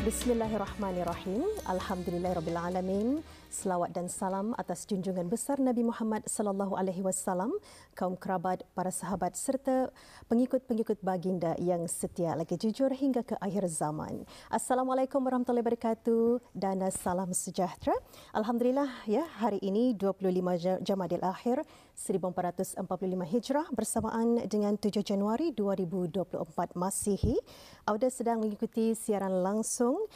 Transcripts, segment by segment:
Bismillahirrahmanirrahim. Alhamdulillahirabbil-alamin. Selawat dan salam atas junjungan besar Nabi Muhammad sallallahu alaihi wasallam, kaum kerabat, para sahabat serta pengikut-pengikut baginda yang setia lagi jujur hingga ke akhir zaman. Assalamualaikum warahmatullahi wabarakatuh dan salam sejahtera. Alhamdulillah ya, hari ini 25 Jamadil Akhir 1445 Hijrah bersamaan dengan 7 Januari 2024 Masihi. Auda sedang mengikuti siaran langsung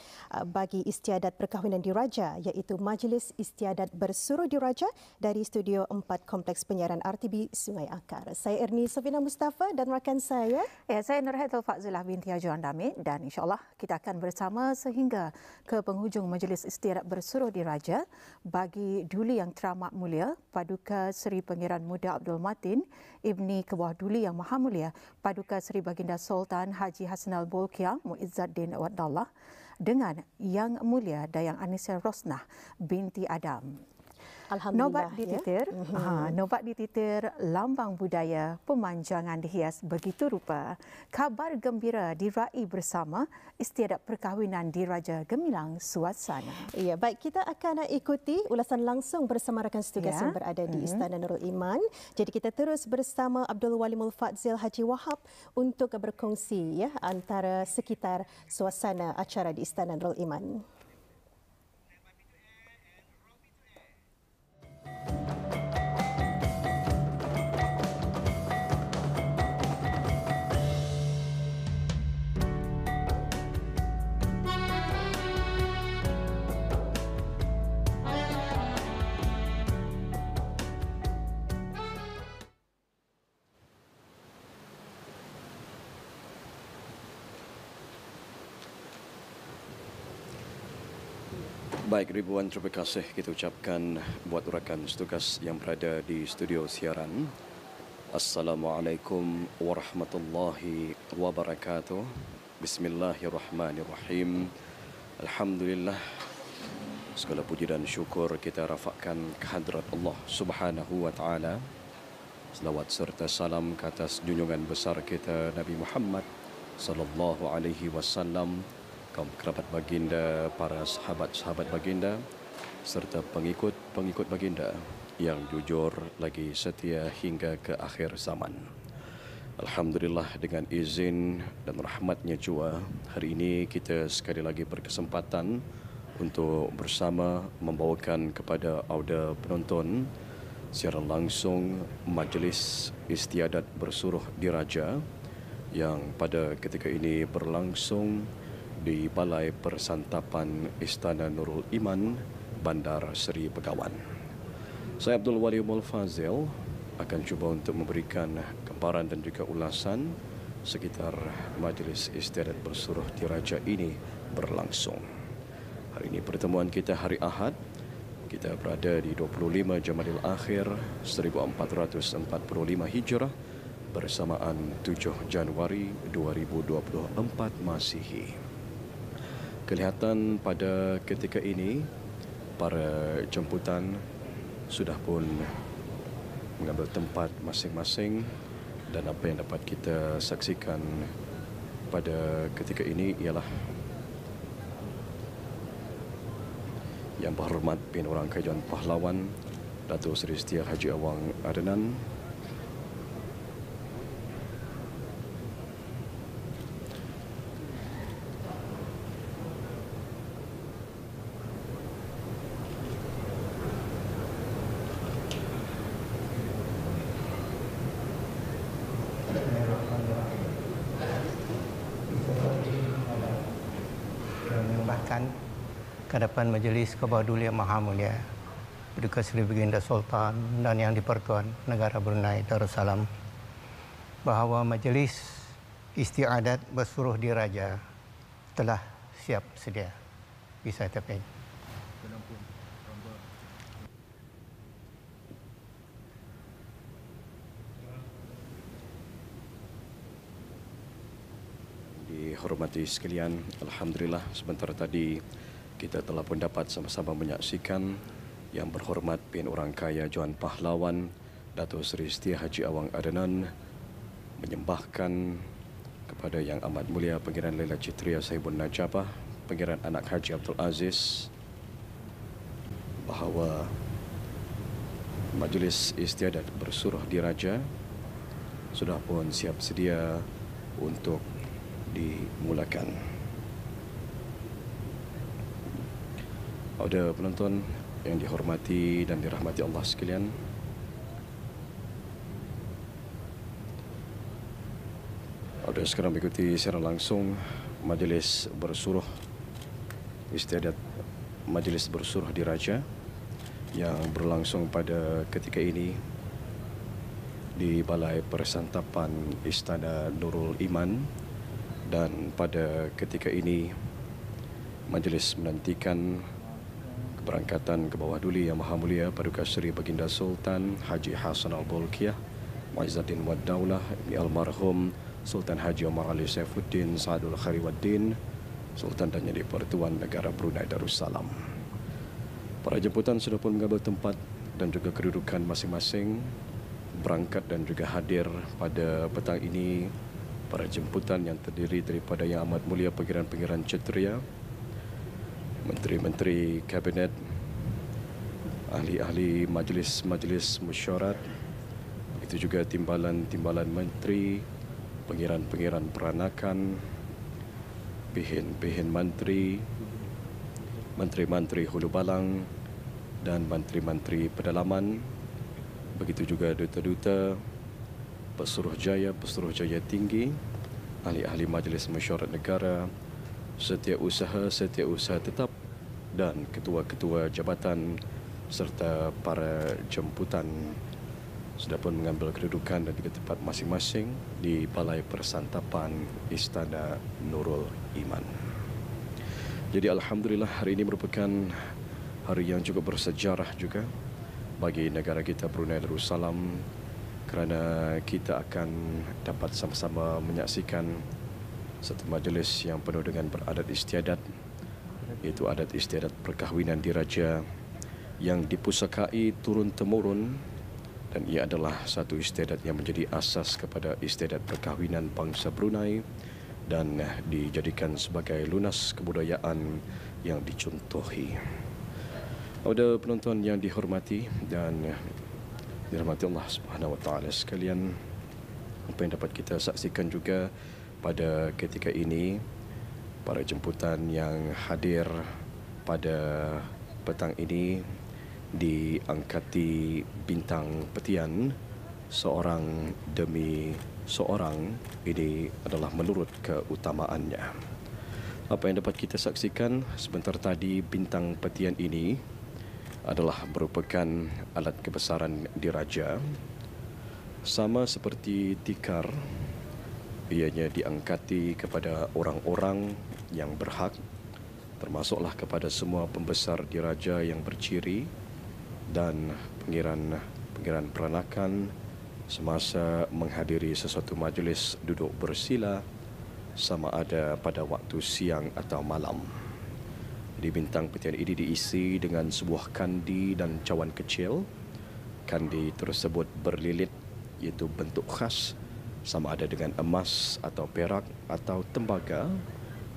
bagi istiadat perkahwinan diraja, iaitu Majlis Istiadat Bersuruh Diraja dari Studio 4 Kompleks Penyiaran RTB Sungai Akar. Saya Ernie Sofina Mustafa dan rakan saya. Ya, saya Nurhaitul Fazilah binti Hajuan Damit dan insyaAllah kita akan bersama sehingga ke penghujung Majlis Istiadat Bersuruh Diraja bagi Duli Yang Teramat Mulia Paduka Seri Pangeran Muda Abdul Matin Ibni Kebuah Duli Yang Maha Mulia Paduka Seri Baginda Sultan Haji Hassanal Bolkiah Muizzaddin Wadallah dengan Yang Mulia Dayang Anisia Rosnah binti Adam. Alhamdulillah. Nobat dititir lambang budaya, pemanjangan dihias begitu rupa. Kabar gembira diraih bersama istiadat perkahwinan diraja gemilang suasana. Ya, baik, kita akan ikuti ulasan langsung bersama rakan setugas yang berada di Istana Nurul Iman. Jadi kita terus bersama Abdul Walimul Fadzil Haji Wahab untuk berkongsi antara sekitar suasana acara di Istana Nurul Iman. Baik, ribuan terima kasih kita ucapkan buat rakan setugas yang berada di studio siaran. Assalamualaikum warahmatullahi wabarakatuh. Bismillahirrahmanirrahim. Alhamdulillah. Segala puji dan syukur kita rafakkan kehadrat Allah Subhanahu wa taala. Selawat serta salam ke atas junjungan besar kita Nabi Muhammad sallallahu alaihi wasallam, kaum kerabat baginda, para sahabat-sahabat baginda serta pengikut-pengikut baginda yang jujur lagi setia hingga ke akhir zaman. Alhamdulillah, dengan izin dan rahmatnya jua, hari ini kita sekali lagi berkesempatan untuk bersama membawakan kepada auda penonton siaran langsung Majlis Istiadat Bersuruh Diraja yang pada ketika ini berlangsung di Balai Persantapan Istana Nurul Iman, Bandar Seri Begawan. Saya Abdul Walimul Fadzil akan cuba untuk memberikan gambaran dan juga ulasan sekitar Majlis Istiadat Bersuruh Diraja ini berlangsung. Hari ini pertemuan kita hari Ahad. Kita berada di 25 Jamadil Akhir 1445 Hijrah bersamaan 7 Januari 2024 Masihi. Kelihatan pada ketika ini para jemputan sudah pun mengambil tempat masing-masing dan apa yang dapat kita saksikan pada ketika ini ialah Yang Berhormat Pin Orang Kerajaan Pahlawan Datuk Seri Setia Haji Awang Adnan, ke hadapan Majlis Kebuah Duli Yang Maha Mulia Paduka Seri Baginda Sultan dan Yang di-Pertuan Negara Brunei Darussalam bahawa Majlis Istiadat Bersuruh Diraja telah siap sedia. Bisa terpilih. Dihormati sekalian, alhamdulillah sebentar tadi kita telah pun dapat sama-sama menyaksikan Yang Berhormat Pin Orang Kaya Johan Pahlawan Datuk Seri Setia Haji Awang Adnan menyembahkan kepada Yang Amat Mulia Pangeran Laila Citria Sahibun Najabah Pangeran Anak Haji Abdul Aziz bahawa Majlis Istiadat Bersuruh Diraja sudah pun siap sedia untuk dimulakan. Pada penonton yang dihormati dan dirahmati Allah sekalian, pada sekarang mengikuti secara langsung Majlis Bersuruh Istiadat Majlis Bersuruh Diraja yang berlangsung pada ketika ini di Balai Persantapan Istana Nurul Iman, dan pada ketika ini majlis menantikan keberangkatan ke bawah duli Yang Maha Mulia Paduka Seri Baginda Sultan Haji Hassan Al-Bolkiah Muizzuddin Wad Daulah Ibni Almarhum Sultan Haji Omar Ali Saifuddin Saadul Khairuddin Sultan dan Jadi Pertuan Negara Brunei Darussalam. Para jemputan sudah pun mengambil tempat dan juga kedudukan masing-masing, berangkat dan juga hadir pada petang ini para jemputan yang terdiri daripada Yang Amat Mulia Pangeran-Pangeran Kshatriya, menteri-menteri kabinet, ahli-ahli majlis-majlis mesyuarat, begitu juga timbalan-timbalan menteri, pangeran-pangeran peranakan, pihin-pihin menteri, menteri-menteri hulu balang dan menteri-menteri pedalaman, begitu juga duta-duta, pesuruhjaya tinggi, ahli-ahli majlis mesyuarat negara, setiausaha tetap dan ketua-ketua jabatan serta para jemputan sudah pun mengambil kedudukan dan juga tempat masing-masing di Balai Persantapan Istana Nurul Iman. Jadi alhamdulillah hari ini merupakan hari yang cukup bersejarah juga bagi negara kita Brunei Darussalam, kerana kita akan dapat sama-sama menyaksikan satu majlis yang penuh dengan beradat istiadat, iaitu adat istiadat perkahwinan diraja yang dipusakai turun-temurun, dan ia adalah satu istiadat yang menjadi asas kepada istiadat perkahwinan bangsa Brunei dan dijadikan sebagai lunas kebudayaan yang dicontohi. Pada penonton yang dihormati dan dirahmati Allah Subhanahu Wa Taala sekalian, apa yang dapat kita saksikan juga pada ketika ini, para jemputan yang hadir pada petang ini diangkati bintang petian seorang demi seorang. Ini adalah menurut keutamaannya. Apa yang dapat kita saksikan sebentar tadi, bintang petian ini adalah merupakan alat kebesaran diraja, sama seperti tikar. Ianya diangkati kepada orang-orang yang berhak, termasuklah kepada semua pembesar diraja yang berciri dan pangeran peranakan semasa menghadiri sesuatu majlis duduk bersila, sama ada pada waktu siang atau malam. Di bintang petian ini diisi dengan sebuah kandi dan cawan kecil. Kandi tersebut berlilit, iaitu bentuk khas, sama ada dengan emas atau perak atau tembaga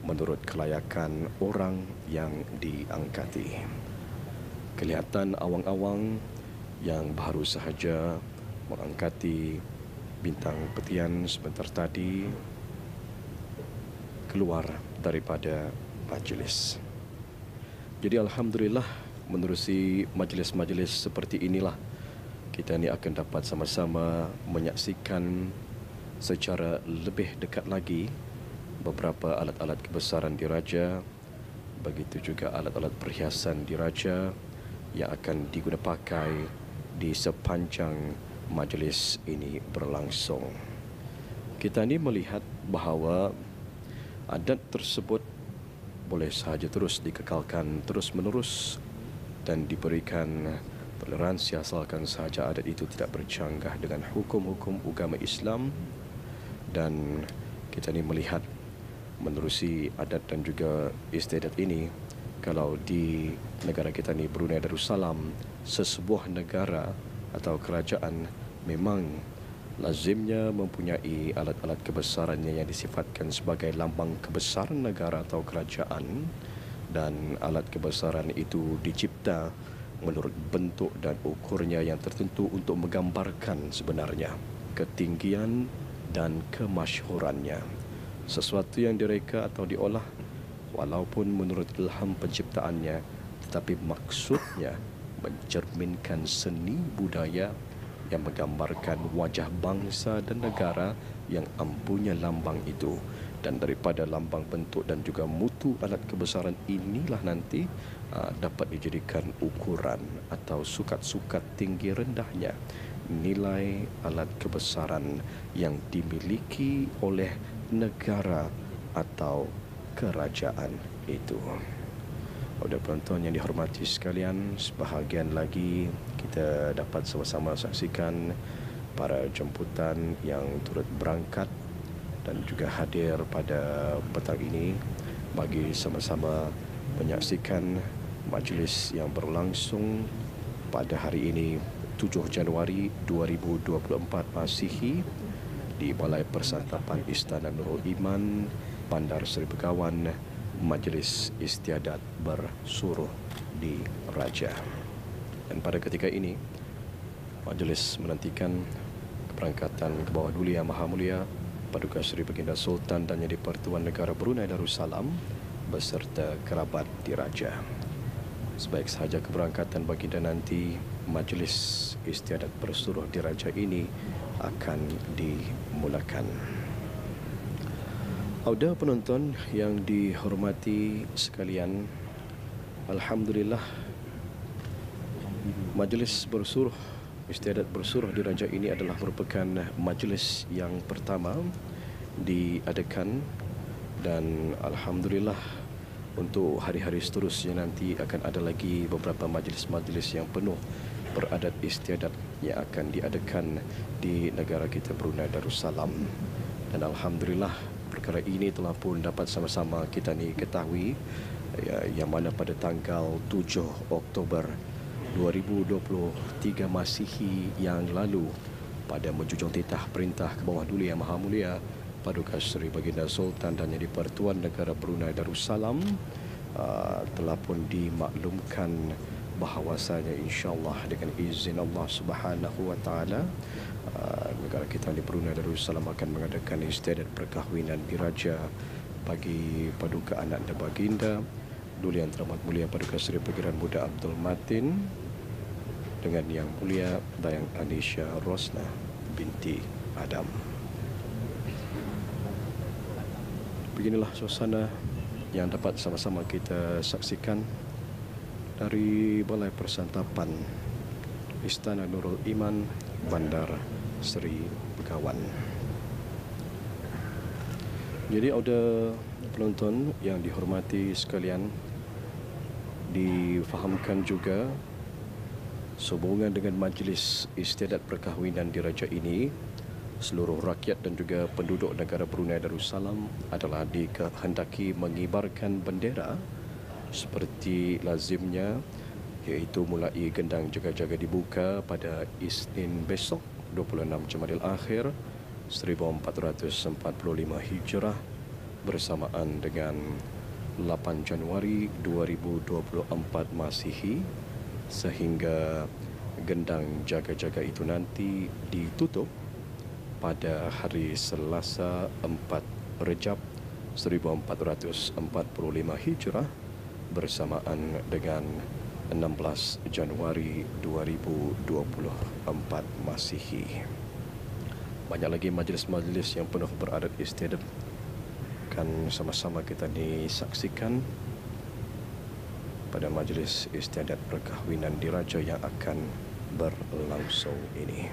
menurut kelayakan orang yang diangkati. Kelihatan awang-awang yang baru sahaja mengangkati bintang petian sebentar tadi keluar daripada majlis. Jadi alhamdulillah, menerusi majlis-majlis seperti inilah kita ni akan dapat sama-sama menyaksikan secara lebih dekat lagi beberapa alat-alat kebesaran diraja, begitu juga alat-alat perhiasan diraja yang akan digunakan pakai di sepanjang majlis ini berlangsung. Kita ni melihat bahawa adat tersebut boleh sahaja terus dikekalkan terus-menerus dan diberikan toleransi asalkan sahaja adat itu tidak bercanggah dengan hukum-hukum agama Islam. Dan kita ni melihat menerusi adat dan juga istiadat ini, kalau di negara kita ni Brunei Darussalam, sesebuah negara atau kerajaan memang lazimnya mempunyai alat-alat kebesarannya yang disifatkan sebagai lambang kebesaran negara atau kerajaan, dan alat kebesaran itu dicipta menurut bentuk dan ukurnya yang tertentu untuk menggambarkan sebenarnya ketinggian dan kemasyhurannya. Sesuatu yang direka atau diolah walaupun menurut ilham penciptaannya, tetapi maksudnya mencerminkan seni budaya yang menggambarkan wajah bangsa dan negara yang empunya lambang itu. Dan daripada lambang bentuk dan juga mutu alat kebesaran inilah nanti dapat dijadikan ukuran atau sukat-sukat tinggi rendahnya nilai alat kebesaran yang dimiliki oleh negara atau kerajaan itu. Pada penonton yang dihormati sekalian, sebahagian lagi kita dapat sama-sama saksikan para jemputan yang turut berangkat dan juga hadir pada petang ini bagi sama-sama menyaksikan majlis yang berlangsung pada hari ini 7 Januari 2024 Masihi di Balai Persantapan Istana Nurul Iman, Bandar Seri Begawan, Majlis Istiadat Bersuruh di Raja. Dan pada ketika ini, majlis menantikan keberangkatan ke bawah Duli Yang Maha Mulia Paduka Seri Baginda Sultan dan Yang di-Pertuan Negara Brunei Darussalam beserta kerabat diraja. Sebaik sahaja keberangkatan baginda nanti, majlis Istiadat Bersuruh di Raja ini akan dimulakan. Auda penonton yang dihormati sekalian, alhamdulillah majlis bersuruh Istiadat Bersuruh di Raja ini adalah merupakan majlis yang pertama diadakan, dan alhamdulillah untuk hari-hari seterusnya nanti akan ada lagi beberapa majlis-majlis yang penuh beradat istiadat yang akan diadakan di negara kita Brunei Darussalam. Dan alhamdulillah perkara ini telah pun dapat sama-sama kita ni ketahui, yang mana pada tanggal 7 Oktober 2023 Masihi yang lalu, pada menjunjung titah perintah ke bawah Duli Yang Maha Mulia Paduka Seri Baginda Sultan dan Yang di-Pertuan Negara Brunei Darussalam, telah pun dimaklumkan bahawasanya insya-Allah dengan izin Allah Subhanahu wa taala, negara kita di Brunei Darussalam akan mengadakan istiadat perkahwinan diraja bagi paduka anak dan baginda Duli Yang Teramat Mulia Paduka Seri Pangeran Muda Abdul Matin dengan Yang Mulia Dayang Anisha Rosna binti Adam. Beginilah suasana yang dapat sama-sama kita saksikan dari Balai Persantapan Istana Nurul Iman, Bandar Seri Begawan. Jadi ada penonton yang dihormati sekalian, difahamkan juga sehubungan dengan majlis istiadat perkahwinan di Raja ini, seluruh rakyat dan juga penduduk negara Brunei Darussalam adalah dikehendaki mengibarkan bendera seperti lazimnya, iaitu mulai gendang jaga-jaga dibuka pada Isnin besok 26 Jamadil Akhir 1445 Hijrah bersamaan dengan 8 Januari 2024 Masihi, sehingga gendang jaga-jaga itu nanti ditutup pada hari Selasa 4 Rejab 1445 Hijrah bersamaan dengan 16 Januari 2024 Masihi. Banyak lagi majlis-majlis yang penuh beradat istiadat akan sama-sama kita disaksikan pada majlis istiadat perkahwinan diraja yang akan berlangsung ini.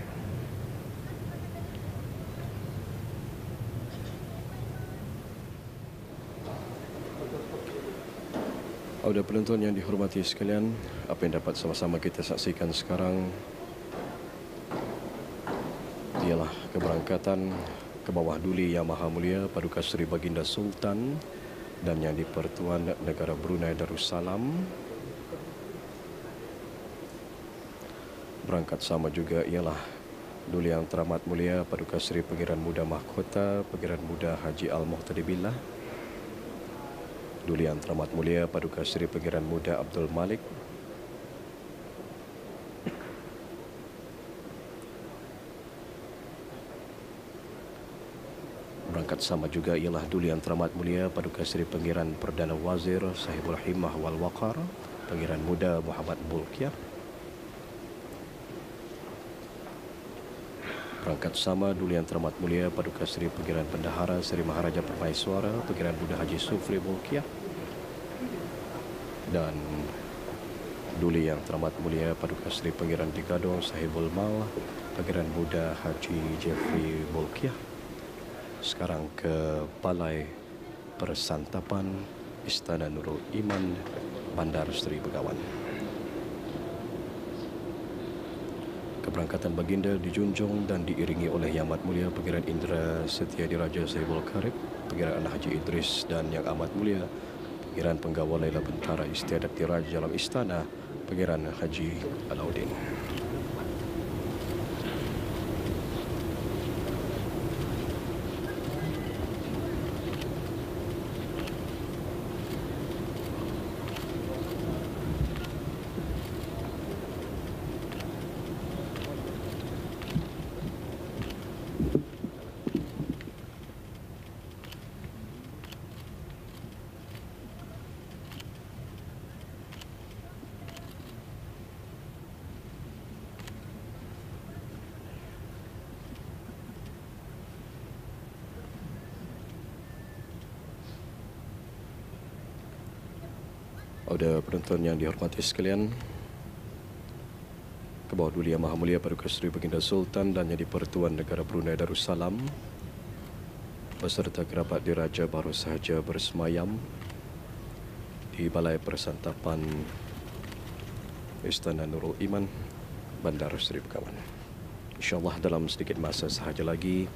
Auda penonton yang dihormati sekalian, apa yang dapat sama-sama kita saksikan sekarang ialah keberangkatan ke bawah Duli Yang Maha Mulia Paduka Seri Baginda Sultan dan Yang di-Pertuan Negara Brunei Darussalam. Berangkat sama juga ialah Duli Yang Teramat Mulia Paduka Seri Pangeran Muda Mahkota Pangeran Muda Haji Al-Muhtadi Billah, Duli Yang Teramat Mulia Paduka Seri Pangeran Muda Abdul Malik, berangkat sama juga ialah Duli Yang Teramat Mulia Paduka Seri Pangeran Perdana Wazir Sahibul Himmah wal Waqar Pangeran Muda Muhammad Bulkiah. Berangkat sama Duli Yang Teramat Mulia Paduka Seri Pangeran Bendahara Seri Maharaja Permaiswara Pangeran Muda Haji Sufri Bulkiah, dan Duli Yang Teramat Mulia Paduka Seri Pangeran Digado Sahibul Mal Pangeran Muda Haji Jeffrey Bulkiah. Sekarang ke Balai Persantapan Istana Nurul Iman Bandar Seri Begawan. Keberangkatan baginda dijunjung dan diiringi oleh Yang Amat Mulia Pangeran Indra Setia Diraja Sahibul Karib, Pangeran Anak Haji Idris, dan Yang Amat Mulia Pangeran Penggawa Laila Bentara Istiadat Diraja dalam Istana Pangeran Haji Alauddin. Pada penonton yang dihormati sekalian, ke bawah Duli Yang Maha Mulia Paduka Seri Baginda Sultan dan Yang di-Pertuan Negara Brunei Darussalam beserta kerabat diraja baru sahaja bersemayam di Balai Persantapan Istana Nurul Iman Bandar Seri Begawan. InsyaAllah dalam sedikit masa sahaja lagi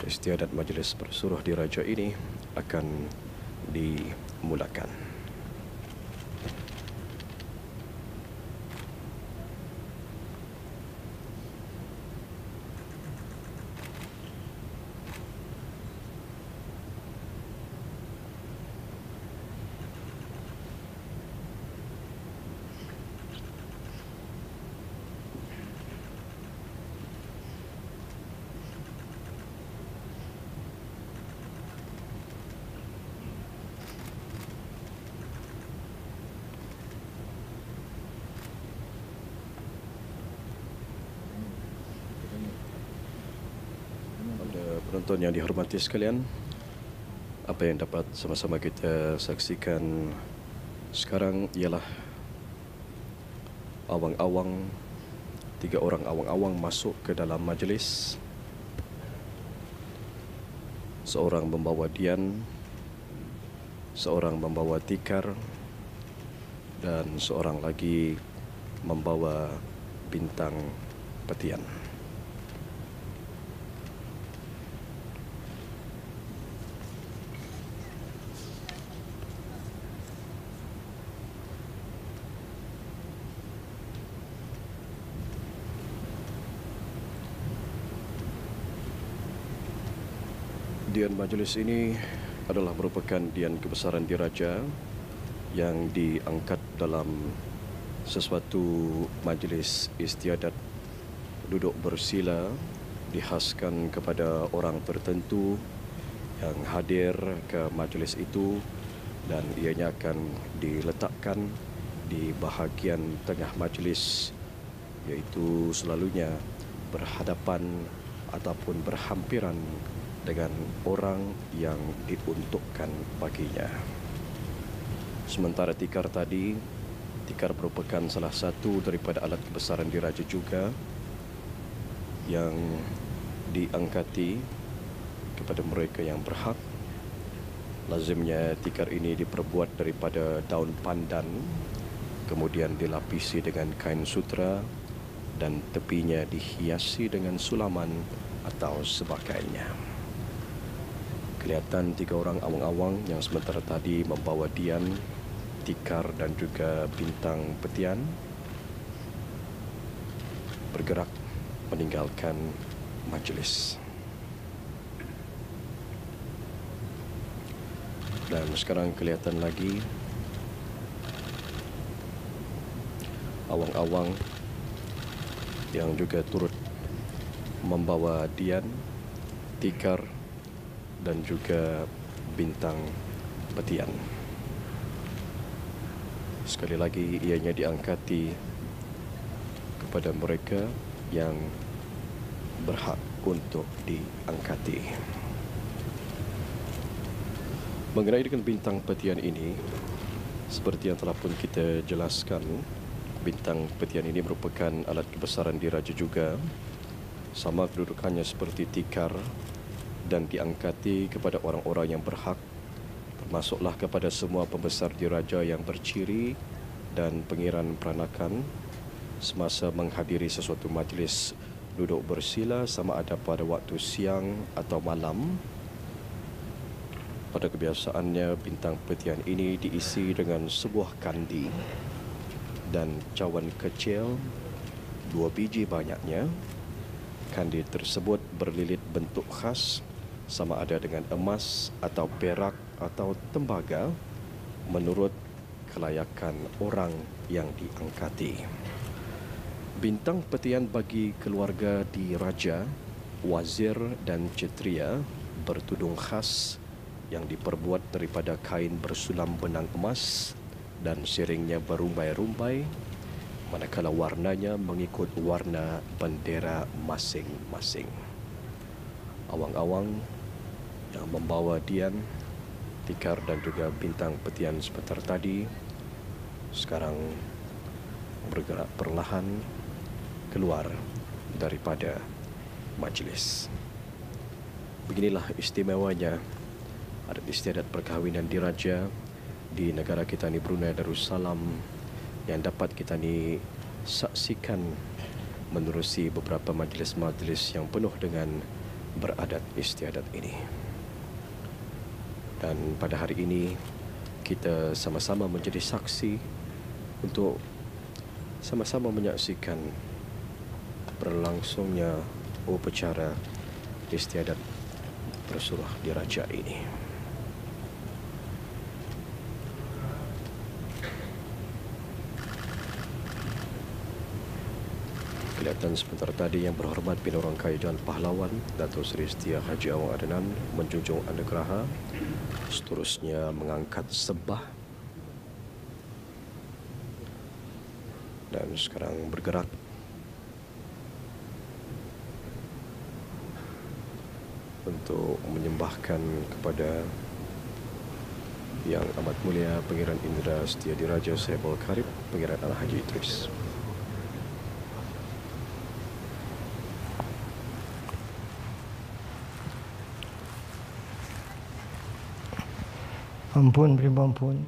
istiadat majlis bersuruh diraja ini akan dimulakan. Penonton yang dihormati sekalian, apa yang dapat sama-sama kita saksikan sekarang ialah awang-awang, 3 orang awang-awang masuk ke dalam majlis. Seorang membawa dian, seorang membawa tikar, dan seorang lagi membawa bintang petian. Dian majlis ini adalah merupakan dian kebesaran diraja yang diangkat dalam sesuatu majlis istiadat duduk bersila, dihaskan kepada orang tertentu yang hadir ke majlis itu, dan ianya akan diletakkan di bahagian tengah majlis, iaitu selalunya berhadapan ataupun berhampiran dengan orang yang diuntukkan baginya. Sementara tikar tadi, tikar merupakan salah satu daripada alat kebesaran diraja juga yang diangkati kepada mereka yang berhak. Lazimnya tikar ini diperbuat daripada daun pandan, kemudian dilapisi dengan kain sutra dan tepinya dihiasi dengan sulaman atau sebagainya. Kelihatan 3 orang awang-awang yang sementara tadi membawa dian, tikar dan juga bintang petian bergerak meninggalkan majlis. Dan sekarang kelihatan lagi awang-awang yang juga turut membawa Dian, Tikar dan juga bintang petian. Sekali lagi ianya diangkati kepada mereka yang berhak untuk diangkati. Mengenai dengan bintang petian ini, seperti yang telah pun kita jelaskan, bintang petian ini merupakan alat kebesaran diraja juga, sama kedudukannya seperti tikar, dan diangkati kepada orang-orang yang berhak, termasuklah kepada semua pembesar diraja yang berciri dan pengiran peranakan semasa menghadiri sesuatu majlis duduk bersila, sama ada pada waktu siang atau malam. Pada kebiasaannya, bintang petian ini diisi dengan sebuah kandi dan cawan kecil 2 biji banyaknya. Kandi tersebut berlilit bentuk khas, sama ada dengan emas atau perak atau tembaga, menurut kelayakan orang yang diangkati. Bintang petian bagi keluarga diraja, wazir dan cetria bertudung khas yang diperbuat daripada kain bersulam benang emas dan siringnya berumbai-rumbai, manakala warnanya mengikut warna bendera masing-masing. Awang-awang yang membawa Dian, Tikar dan juga bintang petian sebentar tadi sekarang bergerak perlahan keluar daripada majlis. Beginilah istimewanya adat istiadat perkahwinan diraja di negara kita ni, Brunei Darussalam, yang dapat kita ni saksikan menerusi beberapa majlis-majlis yang penuh dengan beradat istiadat ini. Dan pada hari ini kita sama-sama menjadi saksi untuk sama-sama menyaksikan berlangsungnya upacara istiadat bersuruh diraja ini. Kelihatan sebentar tadi Yang Berhormat Bin Orang Kaya Jalan Pahlawan Datuk Seri Setia Haji Awang Adnan menjunjung anugerah, seterusnya mengangkat sembah dan sekarang bergerak untuk menyembahkan kepada Yang Amat Mulia Pangeran Indra Setia Diraja Saibul Karib, Pangeran Al-Haji Idris. Ampun beri ampun,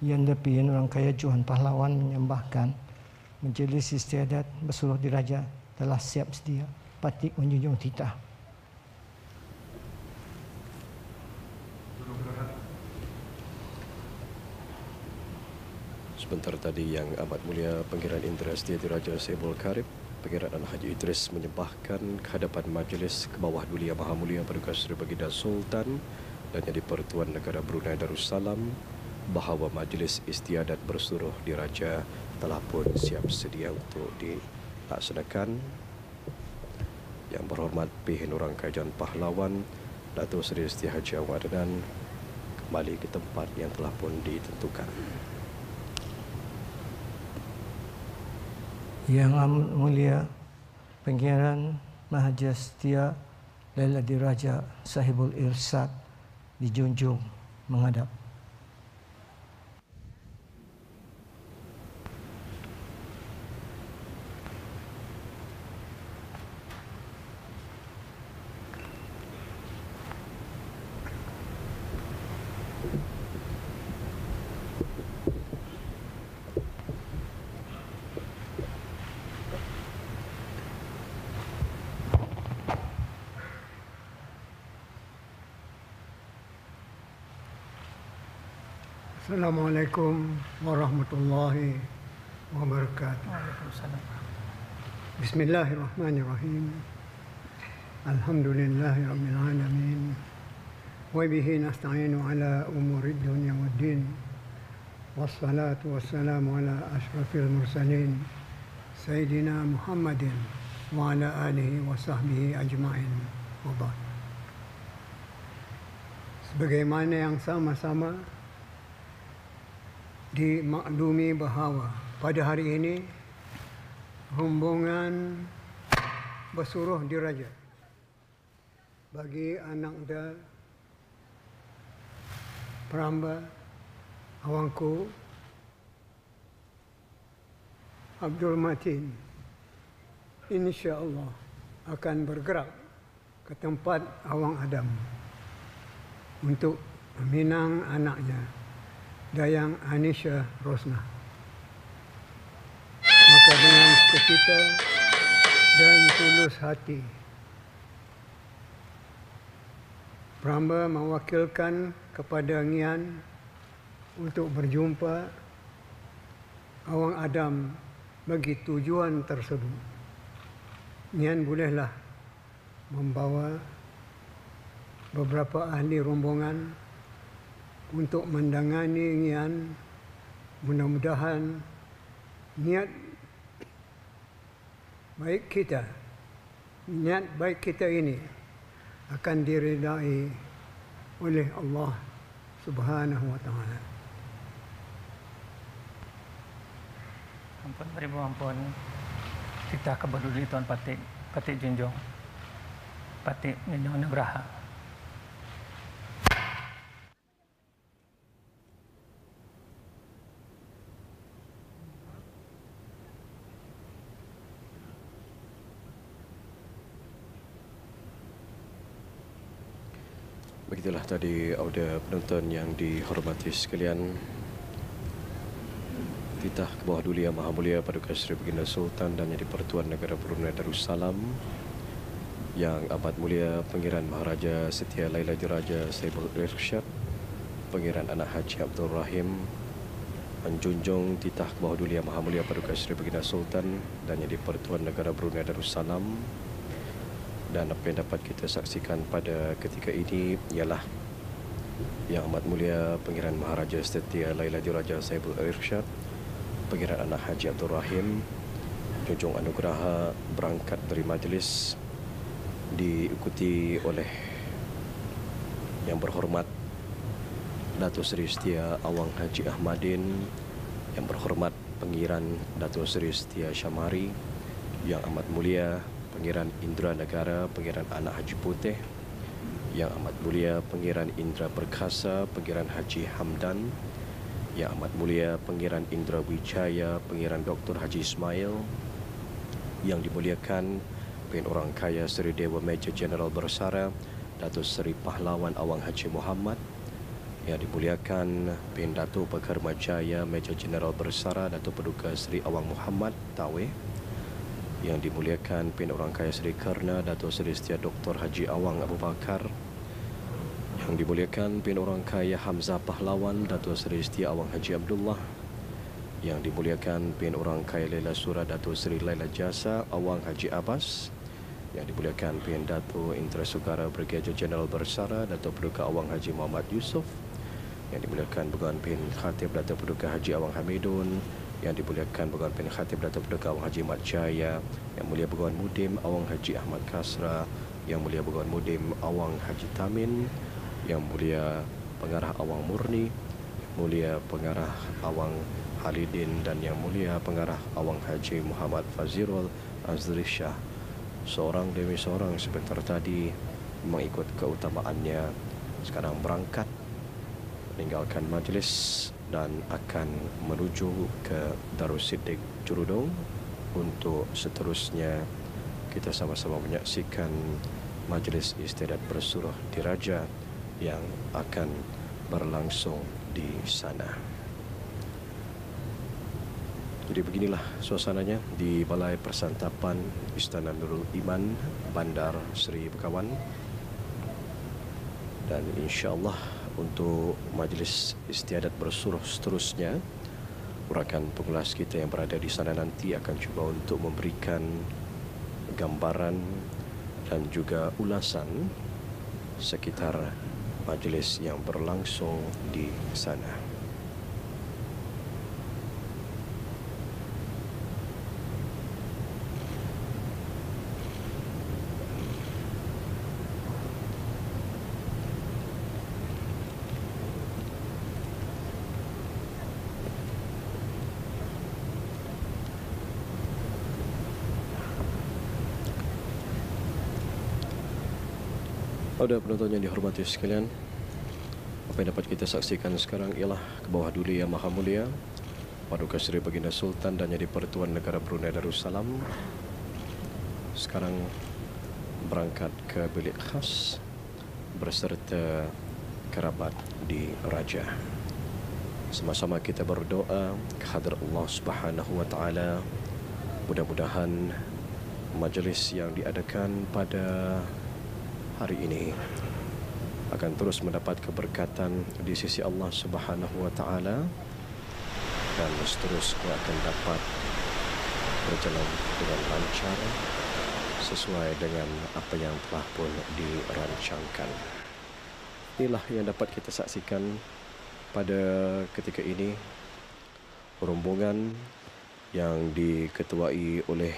Yang Dapin Orang Kaya Johan Pahlawan menyembahkan Majlis Istiadat Bersuruh Diraja telah siap sedia patik menjunjung titah. Sebentar tadi Yang Amat Mulia Pangeran Indra Setia Diraja Saibul Karib, Pangeran Al-Haji Idris menyembahkan kehadapan majlis ke bawah Duli Yang Maha Mulia Paduka Seri Baginda Sultan dan Yang di-Pertuan Negara Brunei Darussalam bahawa majlis istiadat bersuruh diraja telah pun siap sedia untuk dilaksanakan. Yang Berhormat Pihin Orang Kaya Jalan Pahlawan Datuk Seri Setia Haji Awang Adnan kembali ke tempat yang telah pun ditentukan. Yang Amat Mulia Pangeran Mahathir Setia Laila Diraja Sahibul Irsyad dijunjung menghadap. Assalamualaikum warahmatullahi wabarakatuh. Bismillahirrahmanirrahim. Alhamdulillahirabbil alamin. Wa bihi nasta'inu ala umurid dunya waddin. Wassalatu wassalamu ala asyrafil mursalin Sayyidina Muhammadin wa ala alihi wa sahbihi ajma'in. Wa ba'd. Sebagaimana yang sama-sama dimaklumi bahawa pada hari ini rombongan bersuruh diraja bagi anak muda Peramba Awangku Abdul Matin insya-Allah akan bergerak ke tempat Awang Adam untuk meminang anaknya Dayang Anisha Rosnah. Maka dengan sukacita dan tulus hati, Peramba mewakilkan kepada Ngian untuk berjumpa Awang Adam bagi tujuan tersebut. Ngian bolehlah membawa beberapa ahli rombongan untuk mendangani Ngian. Mudah-mudahan niat baik kita ini akan diridai oleh Allah Subhanahu wa taala. Ampun beribu ampun. Kita keberduli Tuan Patik Junjung. Patik Junjung Nugraha. Begitulah tadi audio penonton yang dihormati sekalian. Titah ke bawah duli Yang Maha Mulia Paduka Seri Baginda Sultan dan Yang di-Pertuan Negara Brunei Darussalam, Yang Amat Mulia Pangeran Maharaja Setia Laila Diraja Saibul Irsyad, Pangeran Anak Haji Abdul Rahim, menjunjung titah ke bawah duli Yang Maha Mulia Paduka Seri Baginda Sultan dan Yang di-Pertuan Negara Brunei Darussalam. Dan apa yang dapat kita saksikan pada ketika ini ialah Yang Amat Mulia Pangeran Maharaja Setia Laila Diraja Saibul Irsyad, Pangeran Anak Haji Abdul Rahim, junjung anugerah berangkat dari majlis diikuti oleh Yang Berhormat Datuk Seri Setia Awang Haji Ahmadin, Yang Berhormat Pangeran Datuk Seri Setia Syamari, Yang Amat Mulia Pangeran Indra Negara, Pangeran Anak Haji Putih, Yang Amat Mulia Pangeran Indra Perkasa, Pangeran Haji Hamdan, Yang Amat Mulia Pangeran Indra Wijaya, Pangeran Dr. Haji Ismail, Yang dimuliakan Pin Orang Kaya Seri Dewa Major General Bersara Datuk Seri Pahlawan Awang Haji Muhammad, Yang dimuliakan Pin Datuk Pekerma Jaya Major General Bersara Datuk Paduka Seri Awang Muhammad Taweh, Yang dimuliakan Pin Orang Kaya Seri Karna Datuk Seri Setia Dr. Haji Awang Abu Bakar, Yang dimuliakan Pin Orang Kaya Hamzah Pahlawan Datuk Seri Setia Awang Haji Abdullah, Yang dimuliakan Pin Orang Kaya Laila Surah Datuk Seri Laila Jasa Awang Haji Abbas, Yang dimuliakan Pin Datuk Intra Sugara Brigadier General Bersara Datuk Paduka Awang Haji Muhammad Yusof, Yang dimuliakan Bukan Pin Khatib Datuk Paduka Haji Awang Hamidun, Yang dimuliakan Bukan Pin Khatib Datuk Paduka Awang Haji Mat Jaya, Yang mulia Bukan Mudim Awang Haji Ahmad Kasra, Yang mulia Bukan Mudim Awang Haji Tamin, Yang mulia Pengarah Awang Murni, Yang mulia Pengarah Awang Halidin, dan Yang mulia Pengarah Awang Haji Muhammad Fazirul Azri Shah. Seorang demi seorang sebentar tadi mengikut keutamaannya sekarang berangkat meninggalkan majlis dan akan menuju ke Darus Siddiq Curudong untuk seterusnya kita sama-sama menyaksikan majlis istiadat bersuruh diraja yang akan berlangsung di sana. Jadi beginilah suasananya di Balai Persantapan Istana Nurul Iman, Bandar Seri Begawan. Dan insya-Allah untuk majlis istiadat bersuruh seterusnya, rakan pengulas kita yang berada di sana nanti akan cuba untuk memberikan gambaran dan juga ulasan sekitar majlis yang berlangsung di sana. Pada penonton yang dihormati sekalian, apa yang dapat kita saksikan sekarang ialah ke bawah Duli Yang Maha Mulia Paduka Seri Baginda Sultan dan Jadi Pertuan Negara Brunei Darussalam sekarang berangkat ke bilik khas berserta kerabat di Raja. Sama-sama kita berdoa kehadrat Allah Subhanahu wa taala, mudah-mudahan majlis yang diadakan pada hari ini akan terus mendapat keberkatan di sisi Allah Subhanahu wa taala dan seterusnya akan dapat berjalan dengan lancar sesuai dengan apa yang telah pun dirancangkan. Inilah yang dapat kita saksikan pada ketika ini, rombongan yang diketuai oleh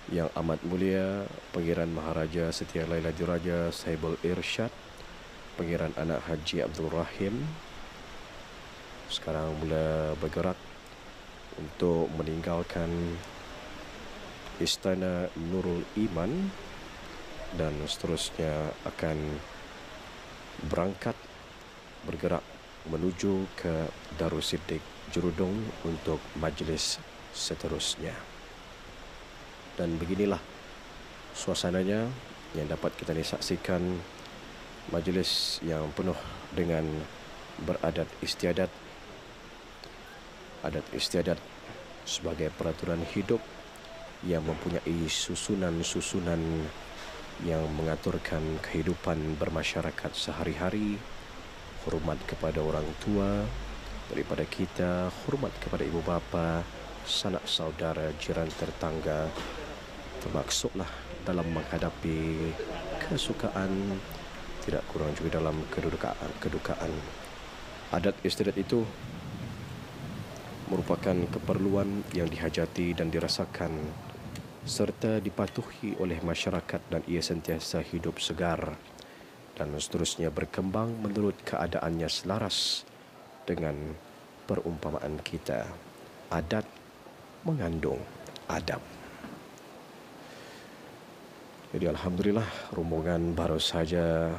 Yang Amat Mulia Pangeran Maharaja Setia Laila Diraja Sahibul Irsyad, Pangeran Anak Haji Abdul Rahim, sekarang mula bergerak untuk meninggalkan Istana Nurul Iman dan seterusnya akan bergerak menuju ke Darussiddiq Jerudong untuk majlis seterusnya. Dan beginilah suasananya yang dapat kita saksikan, majlis yang penuh dengan beradat istiadat. Adat istiadat sebagai peraturan hidup yang mempunyai susunan-susunan yang mengaturkan kehidupan bermasyarakat sehari-hari, hormat kepada orang tua daripada kita, hormat kepada ibu bapa, sanak saudara, jiran tetangga, termaksudlah dalam menghadapi kesukaan, tidak kurang juga dalam kedukaan. Adat istiadat itu merupakan keperluan yang dihajati dan dirasakan serta dipatuhi oleh masyarakat dan ia sentiasa hidup segar dan seterusnya berkembang menurut keadaannya selaras dengan perumpamaan kita. Adat mengandung adab. Jadi alhamdulillah rombongan baru saja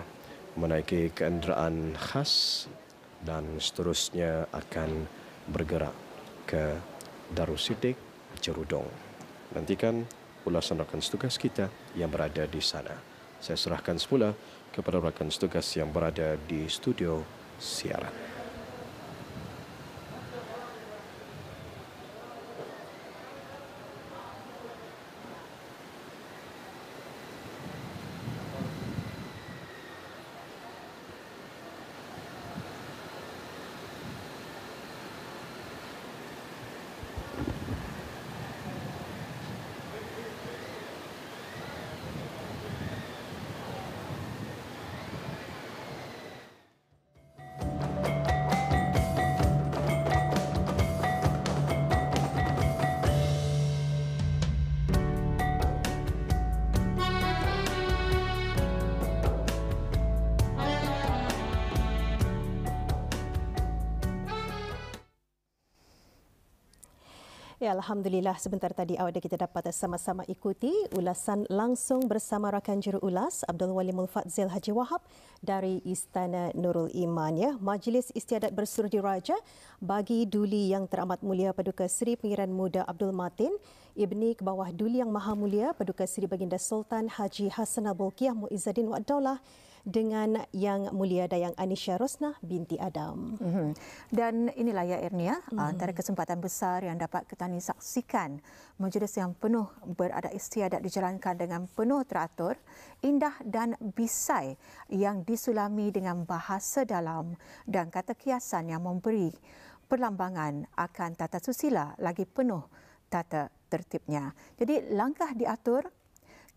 menaiki kenderaan khas dan seterusnya akan bergerak ke Darussiddiq Jerudong. Nantikan ulasan rakan setugas kita yang berada di sana. Saya serahkan semula kepada rakan setugas yang berada di studio siaran. Ya, alhamdulillah sebentar tadi awak kita dapat sama-sama ikuti ulasan langsung bersama rakan juruulas Abdul Wali Mulfadzil Haji Wahab dari Istana Nurul Iman. Ya, Majlis Istiadat Bersuruh Diraja bagi Duli Yang Teramat Mulia Paduka Seri Pangeran Muda Abdul Matin, Ibni ke bawah Duli Yang Maha Mulia Paduka Seri Baginda Sultan Haji Hassanal Bolkiah Muizzaddin Wad Daulah dengan Yang Mulia Dayang Anisha Rosnah binti Adam. Dan inilah ya Ernia, antara kesempatan besar yang dapat kita saksikan majlis yang penuh beradat istiadat dijalankan dengan penuh teratur, indah dan bisai yang disulami dengan bahasa dalam dan kata kiasan yang memberi perlambangan akan tata susila lagi penuh tata tertibnya. Jadi langkah diatur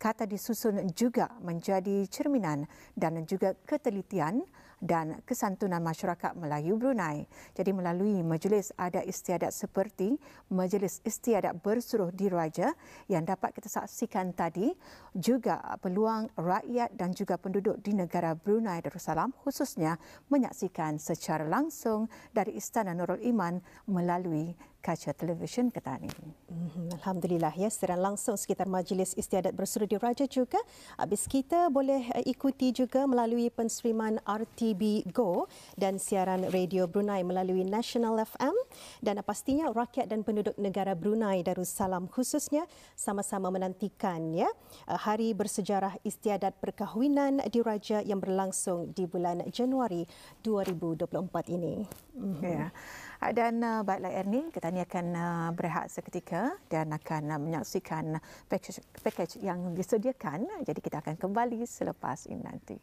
Kata disusun juga menjadi cerminan dan juga ketelitian dan kesantunan masyarakat Melayu Brunei. Jadi melalui majlis adat istiadat seperti Majlis Istiadat Bersuruh Diraja yang dapat kita saksikan tadi, juga peluang rakyat dan juga penduduk di negara Brunei Darussalam khususnya menyaksikan secara langsung dari Istana Nurul Iman melalui kaca televisyen Ketani. Alhamdulillah ya, siaran langsung sekitar Majlis Istiadat Bersuruh Diraja juga. Habis kita boleh ikuti juga melalui penstreaman RTB Go dan siaran radio Brunei melalui National FM, dan pastinya rakyat dan penduduk negara Brunei Darussalam khususnya sama-sama menantikan ya hari bersejarah istiadat perkahwinan diraja yang berlangsung di bulan Januari 2024 ini. Ya. Dan baiklah Ernie, kita ni akan berehat seketika dan akan menyaksikan package yang disediakan. Jadi kita akan kembali selepas ini nanti.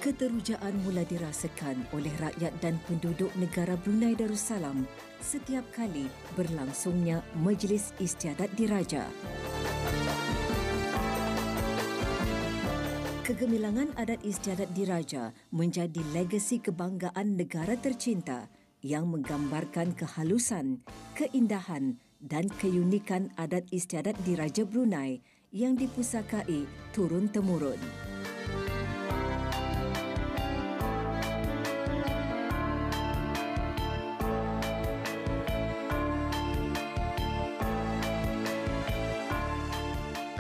Keterujaan mula dirasakan oleh rakyat dan penduduk negara Brunei Darussalam setiap kali berlangsungnya Majlis Istiadat Diraja. Kegemilangan adat istiadat diraja menjadi legasi kebanggaan negara tercinta yang menggambarkan kehalusan, keindahan dan keunikan adat istiadat diraja Brunei yang dipusakai turun-temurun.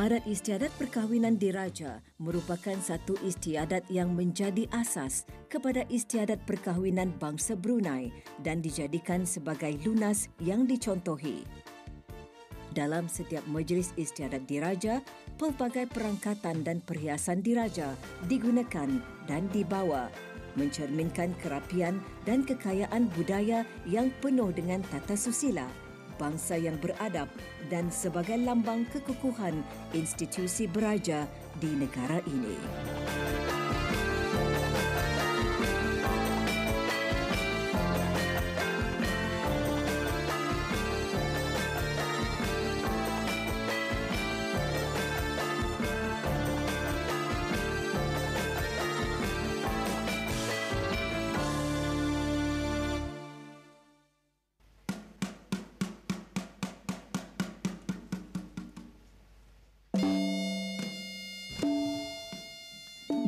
Adat istiadat perkahwinan diraja merupakan satu istiadat yang menjadi asas kepada istiadat perkahwinan bangsa Brunei dan dijadikan sebagai lunas yang dicontohi. Dalam setiap majlis istiadat diraja, pelbagai perangkatan dan perhiasan diraja digunakan dan dibawa, mencerminkan kerapian dan kekayaan budaya yang penuh dengan tata susila, bangsa yang beradab dan sebagai lambang kekukuhan institusi beraja di negara ini.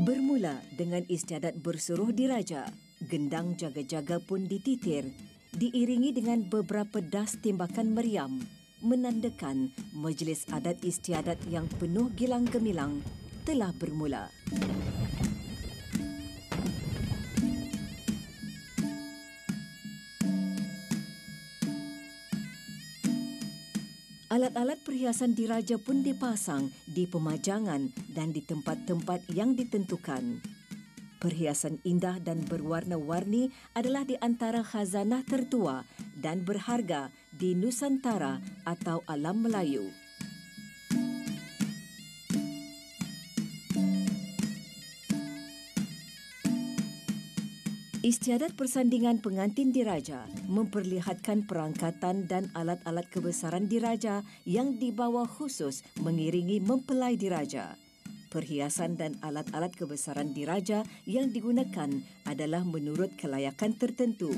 Bermula dengan istiadat bersuruh diraja, gendang jaga-jaga pun dititir, diiringi dengan beberapa das timbakan meriam, menandakan majlis adat istiadat yang penuh gilang gemilang telah bermula. Alat-alat perhiasan diraja pun dipasang di pemajangan dan di tempat-tempat yang ditentukan. Perhiasan indah dan berwarna-warni adalah di antara khazanah tertua dan berharga di Nusantara atau alam Melayu. Istiadat persandingan pengantin diraja memperlihatkan perangkatan dan alat-alat kebesaran diraja yang dibawa khusus mengiringi mempelai diraja. Perhiasan dan alat-alat kebesaran diraja yang digunakan adalah menurut kelayakan tertentu.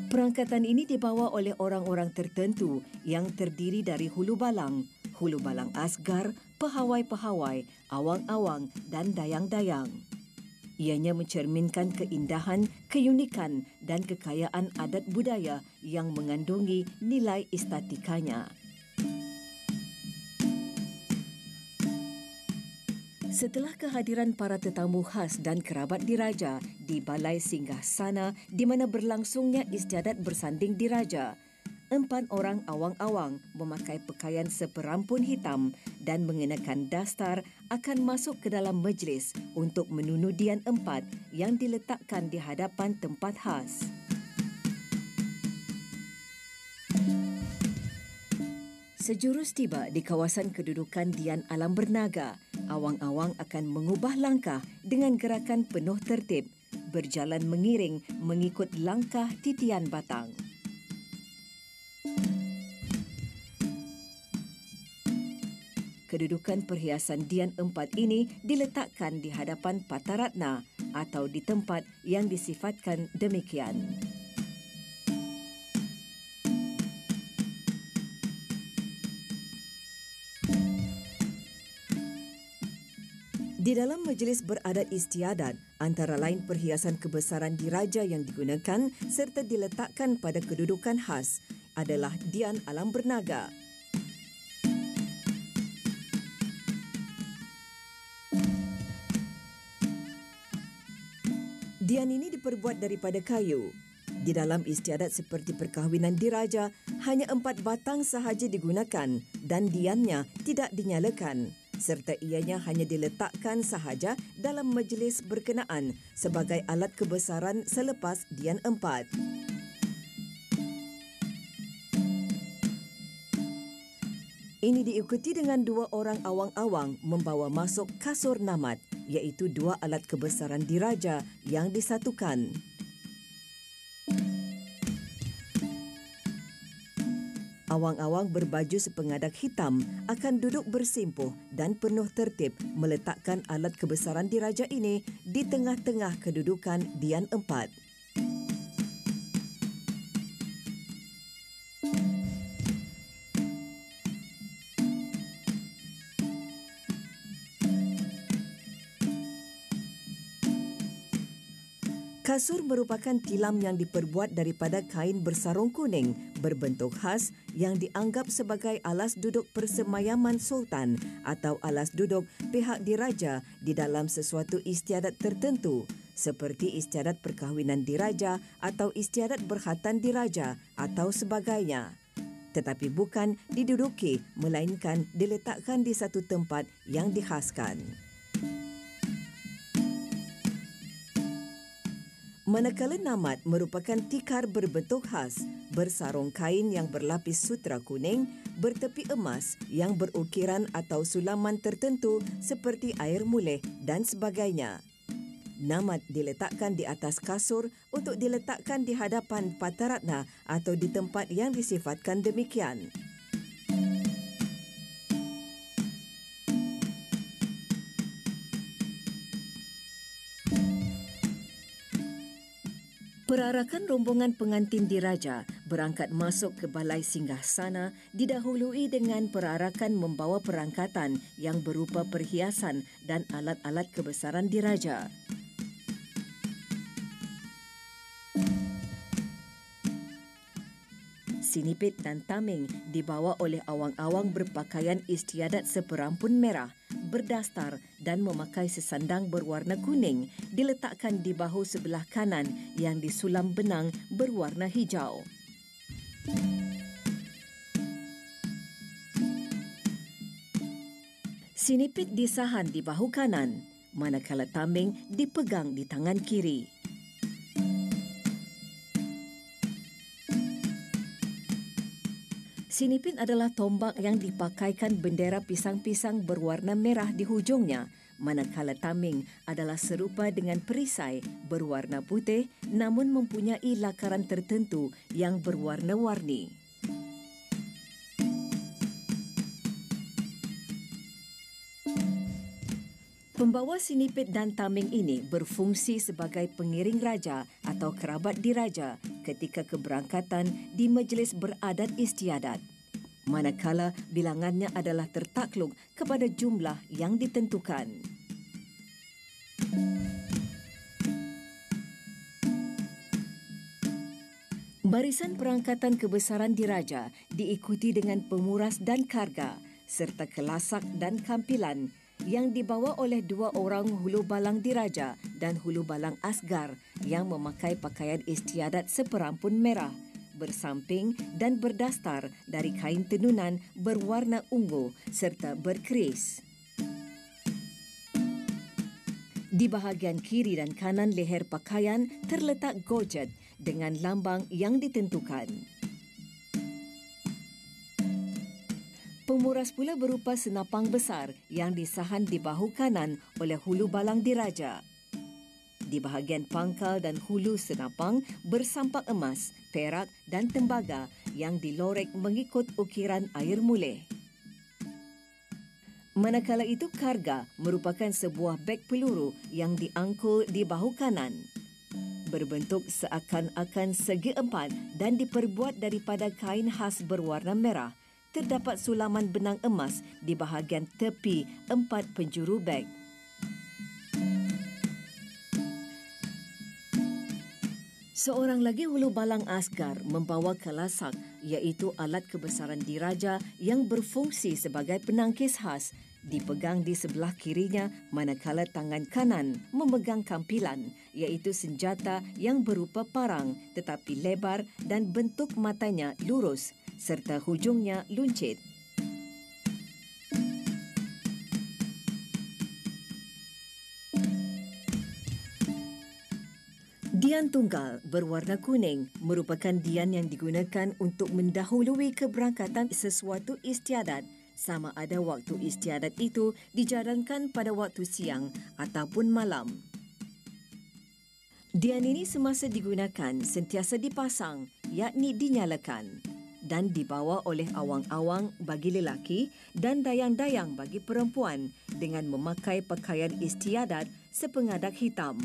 Perangkatan ini dibawa oleh orang-orang tertentu yang terdiri dari hulu balang asgar, pahawai-pahawai, awang-awang dan dayang-dayang. Ianya mencerminkan keindahan, keunikan dan kekayaan adat budaya yang mengandungi nilai estetikanya. Setelah kehadiran para tetamu khas dan kerabat diraja di Balai Singgah Sana di mana berlangsungnya istiadat bersanding diraja, 4 orang awang-awang memakai pakaian seperampun hitam dan mengenakan dastar akan masuk ke dalam majlis untuk menunu Dian 4 yang diletakkan di hadapan tempat khas. Sejurus tiba di kawasan kedudukan Dian Alam Bernaga, awang-awang akan mengubah langkah dengan gerakan penuh tertib, berjalan mengiring mengikut langkah titian batang. Kedudukan perhiasan Dian 4 ini diletakkan di hadapan Pataratna atau di tempat yang disifatkan demikian. Di dalam majlis beradat istiadat, antara lain perhiasan kebesaran diraja yang digunakan serta diletakkan pada kedudukan khas adalah Dian Alam Bernaga. Dian ini diperbuat daripada kayu. Di dalam istiadat seperti perkahwinan diraja, hanya 4 batang sahaja digunakan dan diannya tidak dinyalakan, serta ianya hanya diletakkan sahaja dalam majlis berkenaan sebagai alat kebesaran selepas Dian 4. Ini diikuti dengan 2 orang awang-awang membawa masuk kasur namat, iaitu 2 alat kebesaran diraja yang disatukan. Awang-awang berbaju sepengadak hitam akan duduk bersimpuh dan penuh tertib meletakkan alat kebesaran diraja ini di tengah-tengah kedudukan Dian 4. Kasur merupakan tilam yang diperbuat daripada kain bersarung kuning berbentuk khas yang dianggap sebagai alas duduk persemayaman sultan atau alas duduk pihak diraja di dalam sesuatu istiadat tertentu seperti istiadat perkahwinan diraja atau istiadat berkhatan diraja atau sebagainya. Tetapi bukan diduduki melainkan diletakkan di satu tempat yang dikhaskan. Manakala namat merupakan tikar berbentuk khas, bersarung kain yang berlapis sutra kuning, bertepi emas yang berukiran atau sulaman tertentu seperti air mulih dan sebagainya. Namat diletakkan di atas kasur untuk diletakkan di hadapan Pataratna atau di tempat yang disifatkan demikian. Perarakan rombongan pengantin diraja berangkat masuk ke balai singgahsana didahului dengan perarakan membawa perangkatan yang berupa perhiasan dan alat-alat kebesaran diraja. Sinipit dan tameng dibawa oleh awang-awang berpakaian istiadat seperampun merah, berdastar dan memakai sesandang berwarna kuning diletakkan di bahu sebelah kanan yang disulam benang berwarna hijau. Sinipit disahan di bahu kanan, manakala tameng dipegang di tangan kiri. Sinipit adalah tombak yang dipakaikan bendera pisang-pisang berwarna merah di hujungnya, manakala tameng adalah serupa dengan perisai berwarna putih namun mempunyai lakaran tertentu yang berwarna-warni. Pembawa sinipit dan tameng ini berfungsi sebagai pengiring raja atau kerabat diraja ketika keberangkatan di majlis beradat istiadat, manakala bilangannya adalah tertakluk kepada jumlah yang ditentukan. Barisan perangkatan kebesaran diraja diikuti dengan pemuras dan karga serta kelasak dan kampilan yang dibawa oleh 2 orang hulu balang diraja dan hulu balang asgar yang memakai pakaian istiadat seperampun merah, bersamping dan berdastar dari kain tenunan berwarna ungu serta berkeris. Di bahagian kiri dan kanan leher pakaian terletak gorget dengan lambang yang ditentukan. Pemuras pula berupa senapang besar yang disahan di bahu kanan oleh hulu balang diraja. Di bahagian pangkal dan hulu senapang bersampak emas, perak dan tembaga yang dilorek mengikut ukiran air mulih. Manakala itu karga merupakan sebuah beg peluru yang diangkul di bahu kanan. Berbentuk seakan-akan segi empat dan diperbuat daripada kain khas berwarna merah. Terdapat sulaman benang emas di bahagian tepi 4 penjuru beg. Seorang lagi hulu balang askar membawa kalasak iaitu alat kebesaran diraja yang berfungsi sebagai penangkis khas dipegang di sebelah kirinya manakala tangan kanan memegang kampilan iaitu senjata yang berupa parang tetapi lebar dan bentuk matanya lurus serta hujungnya luncit. Dian tunggal berwarna kuning merupakan dian yang digunakan untuk mendahului keberangkatan sesuatu istiadat sama ada waktu istiadat itu dijalankan pada waktu siang ataupun malam. Dian ini semasa digunakan sentiasa dipasang yakni dinyalakan dan dibawa oleh awang-awang bagi lelaki dan dayang-dayang bagi perempuan dengan memakai pakaian istiadat sepengadak hitam.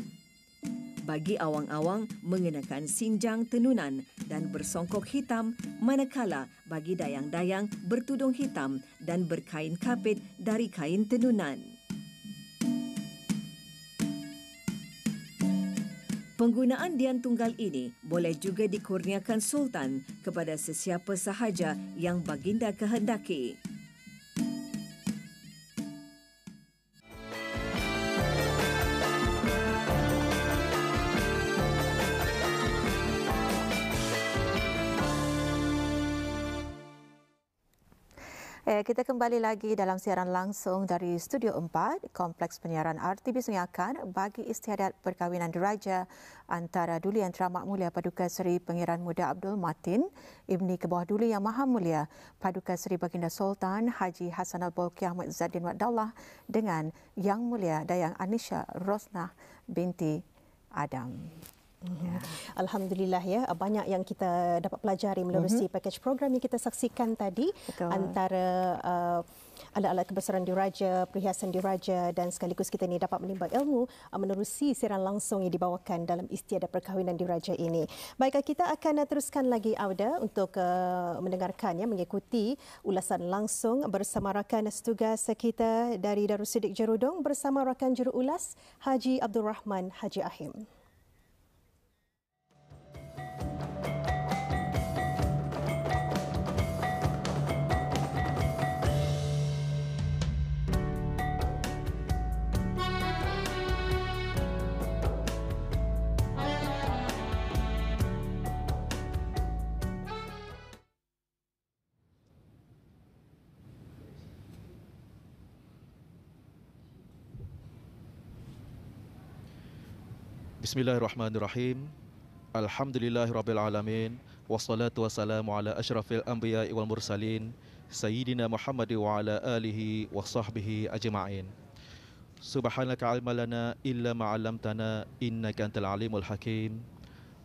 Bagi awang-awang mengenakan sinjang tenunan dan bersongkok hitam, manakala bagi dayang-dayang bertudung hitam dan berkain kapit dari kain tenunan. Penggunaan dian tunggal ini boleh juga dikurniakan Sultan kepada sesiapa sahaja yang baginda kehendaki. Kita kembali lagi dalam siaran langsung dari Studio 4, Kompleks Penyiaran RTB Sungai Akan bagi istiadat perkahwinan diraja antara Duli Yang Teramat Mulia Paduka Seri Pangeran Muda Abdul Matin, Ibni Kebawah Duli Yang Maha Mulia Paduka Seri Baginda Sultan Haji Hassanal Bolkiah Muizzaddin Wad Daulah dengan Yang Mulia Dayang Anisha Rosnah binti Adam. Ya. Alhamdulillah ya, banyak yang kita dapat pelajari melalui pakej program yang kita saksikan tadi. Betul. Antara alat-alat kebesaran diraja, perhiasan diraja dan sekaligus kita ni dapat menimba ilmu menerusi siaran langsung yang dibawakan dalam istiadat perkahwinan diraja ini. Baik, kita akan teruskan lagi Auda untuk mendengarkannya, mengikuti ulasan langsung bersama rakan setugas kita dari Darussudik Jerudong bersama rakan juruulas Haji Abdul Rahman Haji Ahim. Bismillahirrahmanirrahim. Alhamdulillahirabbil alamin wassalatu wassalamu ala asyrafil anbiya'i wal mursalin sayyidina Muhammad wa ala alihi wa sahbihi ajma'in. Subhanaka ilma lana illa ma 'allamtana innaka antal alimul hakim.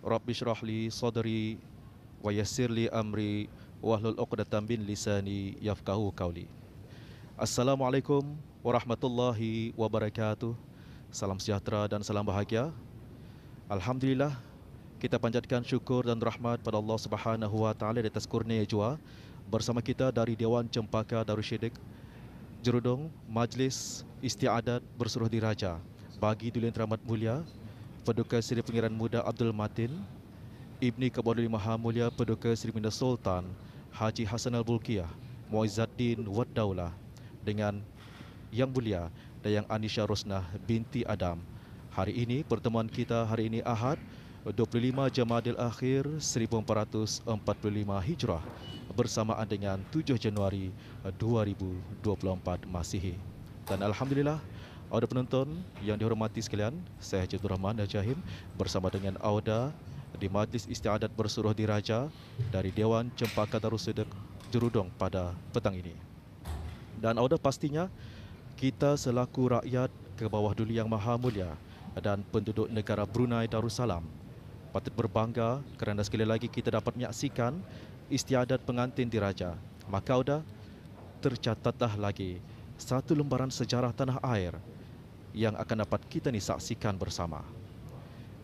Rabbi shrah li sadri wa yassir li amri wahlul 'uqdatam min lisani yafqahu qawli. Assalamualaikum warahmatullahi wabarakatuh. Salam sejahtera dan salam bahagia. Alhamdulillah, kita panjatkan syukur dan rahmat pada Allah Subhanahu Wa Taala di atas kurnia jua bersama kita dari Dewan Cempaka Darussudik Jerudong Majlis Istiadat Bersuruh Diraja bagi Duli Yang Teramat Mulia Paduka Seri Pangeran Muda Abdul Matin, Ibni Kebawah Duli Maha Mulia Paduka Seri Baginda Sultan Haji Hassanal Bolkiah Muizzaddin Wad Daulah dengan Yang Mulia Dayang Anisha Rosnah binti Adam. Hari ini, pertemuan kita hari ini Ahad 25 Jamadil Akhir 1445 Hijrah bersamaan dengan 7 Januari 2024 Masihi. Dan alhamdulillah, auda penonton yang dihormati sekalian, saya Haji Abdul Rahman Al-Jahim bersama dengan auda di Majlis Istiadat Bersuruh Diraja dari Dewan Cempaka Darussudur Jerudong pada petang ini. Dan auda pastinya kita selaku rakyat ke bawah Duli Yang Maha Mulia dan penduduk negara Brunei Darussalam patut berbangga kerana sekali lagi kita dapat menyaksikan istiadat pengantin diraja. Maka auda tercatatlah lagi satu lembaran sejarah tanah air yang akan dapat kita ni saksikan bersama.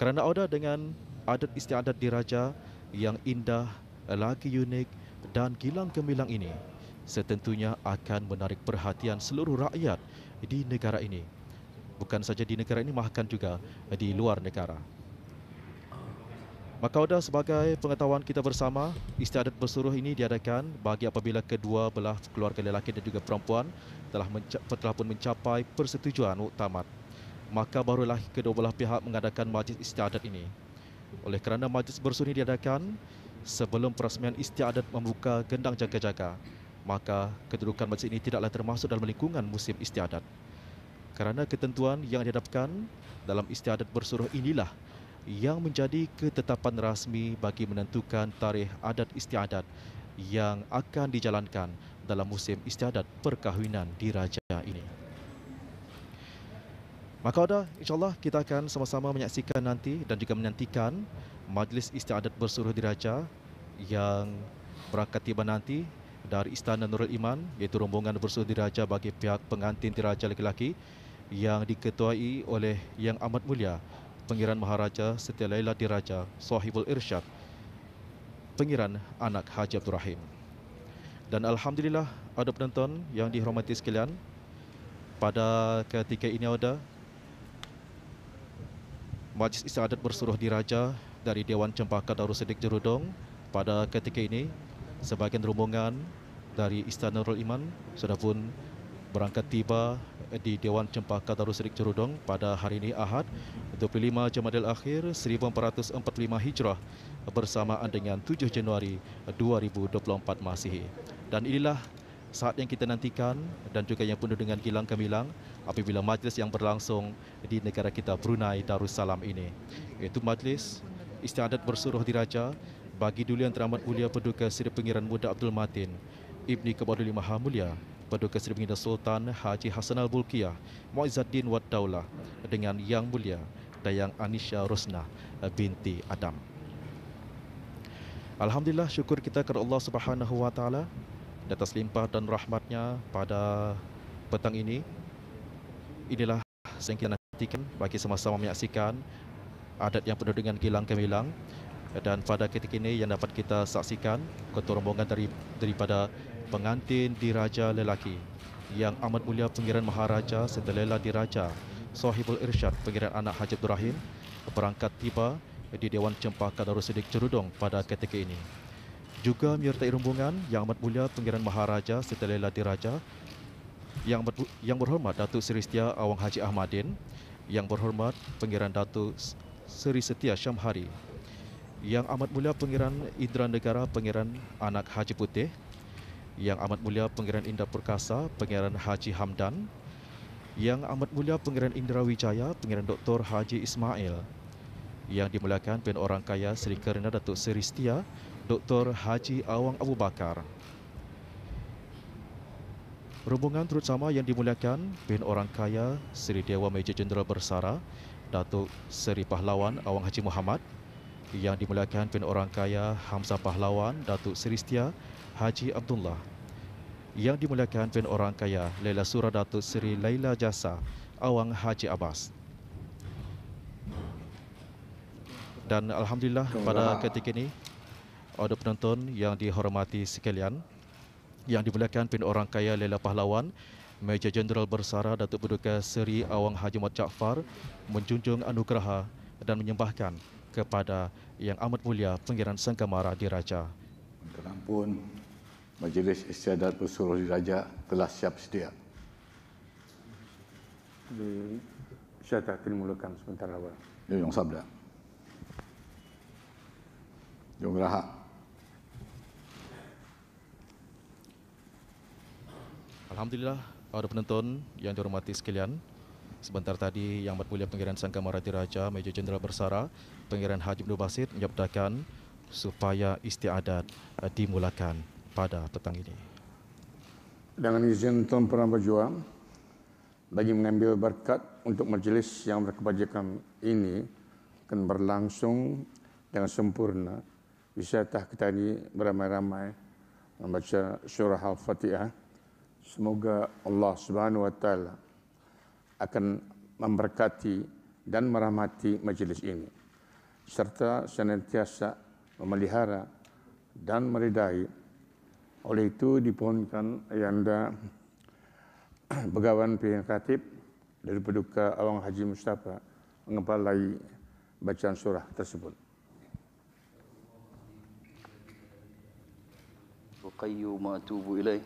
Kerana auda dengan adat istiadat diraja yang indah, lagi unik dan gilang gemilang ini setentunya akan menarik perhatian seluruh rakyat di negara ini. Bukan saja di negara ini, bahkan juga di luar negara. Maka auda sebagai pengetahuan kita bersama, istiadat bersuruh ini diadakan bagi apabila kedua belah keluarga lelaki dan juga perempuan telah pun mencapai persetujuan muktamad. Maka barulah kedua belah pihak mengadakan majlis istiadat ini. Oleh kerana majlis bersuruh ini diadakan sebelum perasmian istiadat membuka gendang jaga-jaga, maka kedudukan majlis ini tidaklah termasuk dalam lingkungan musim istiadat. Kerana ketentuan yang dihadapkan dalam istiadat bersuruh inilah yang menjadi ketetapan rasmi bagi menentukan tarikh adat istiadat yang akan dijalankan dalam musim istiadat perkahwinan diraja ini. Maka auda, insyaAllah kita akan sama-sama menyaksikan nanti dan juga menantikan majlis istiadat bersuruh diraja yang berangkat tiba nanti dari Istana Nurul Iman, iaitu rombongan bersuruh diraja bagi pihak pengantin diraja lelaki yang diketuai oleh Yang Amat Mulia Pengiran Maharaja Setia Laila Diraja Sahibul Irsyad, Pengiran Anak Haji Abdul Rahim. Dan alhamdulillah, auda penonton yang dihormati sekalian, pada ketika ini auda Majlis Istiadat Bersuruh Diraja dari Dewan Cempaka Darussudur Jerudong pada ketika ini sebahagian rombongan dari Istana Nurul Iman sudah pun berangkat tiba di Dewan Cempaka Darussudur Jerudong pada hari ini Ahad 25 Jamadil Akhir 1445 Hijrah bersamaan dengan 7 Januari 2024 Masihi. Dan inilah saat yang kita nantikan dan juga yang penuh dengan gilang gemilang apabila majlis yang berlangsung di negara kita Brunei Darussalam ini, iaitu Majlis Istiadat Bersuruh Diraja bagi Duli Yang Teramat Mulia Paduka Seri Pengiran Muda Abdul Matin Ibni Kebawah Duli Maha Mulia Paduka Seri Baginda Sultan Haji Hassan Al-Bolkiah Muizzaddin Wad Daulah dengan Yang Mulia Dayang Anisha Rosnah binti Adam. Alhamdulillah, syukur kita kepada Allah Subhanahu Wa Taala atas limpah dan rahmatnya pada petang ini. Inilah yang kita nantikan bagi sama-sama menyaksikan adat yang penuh dengan gilang gemilang. Dan pada ketika ini yang dapat kita saksikan ketua rombongan daripada pengantin diraja lelaki Yang Amat Mulia Pengiran Maharaja Setia Laila Diraja Sahibul Irsyad Pengiran Anak Haji Abdul Rahim berangkat tiba di Dewan Cempaka Darussudur Jerudong pada ketika ini. Juga menyertai rombongan Yang Amat Mulia Pengiran Maharaja Setia Laila Diraja yang berhormat Datuk Seri Setia Awang Haji Ahmadin, Yang berhormat Pengiran Datuk Seri Setia Syamhari, Yang Amat Mulia Pengiran Indra Negara Pengiran Anak Haji Putih, Yang Amat Mulia Pengiran Indah Perkasa Pengiran Haji Hamdan, Yang Amat Mulia Pengiran Indra Wijaya Pengiran Dr. Haji Ismail, yang dimuliakan Pimpinan Orang Kaya Seri Karina Datuk Seri Setia Dr. Haji Awang Abu Bakar. Rombongan terutama yang dimuliakan Pimpinan Orang Kaya Seri Dewa Major Jeneral Bersara Datuk Seri Pahlawan Awang Haji Muhammad, yang dimuliakan Pimpinan Orang Kaya Hamzah Pahlawan Datuk Seri Setia Haji Abdullah, yang dimuliakan Pimpinan Orang Kaya Laila Surah Datuk Seri Laila Jasa Awang Haji Abbas. Dan alhamdulillah pada ketika ini auda penonton yang dihormati sekalian, yang dimuliakan Pimpinan Orang Kaya Laila Pahlawan Major Jeneral Bersara Datuk Paduka Seri Awang Haji Muhammad Jaafar menjunjung anugerah dan menyembahkan kepada Yang Amat Mulia Pengiran Sangkamara Diraja. Ampun, Majlis Istiadat Bersuruh Diraja telah siap sedia. Di syahadatin mulakan sebentar awal. Yang sabda. Jom lahak. Alhamdulillah, para penonton yang dihormati sekalian, sebentar tadi Yang Amat Mulia Pangeran Sangka Maharaja Diraja Major Jeneral Bersara Pangeran Haji Abdul Basit menyabdakan supaya istiadat dimulakan pada petang ini. Dengan izin Tuan Perdana Berjuang, bagi mengambil berkat untuk majlis yang berkebajikan ini akan berlangsung dengan sempurna, bisatah kita ini beramai-ramai membaca surah Al-Fatihah. Semoga Allah Subhanahu Wa Taala akan memberkati dan merahmati majlis ini, serta senantiasa memelihara dan meridai. Oleh itu dipohonkan Ayahanda Begawan Pilihan Khatib dari Paduka Awang Haji Mustafa mengepalai bacaan surah tersebut. Qayyum atubu ilaih.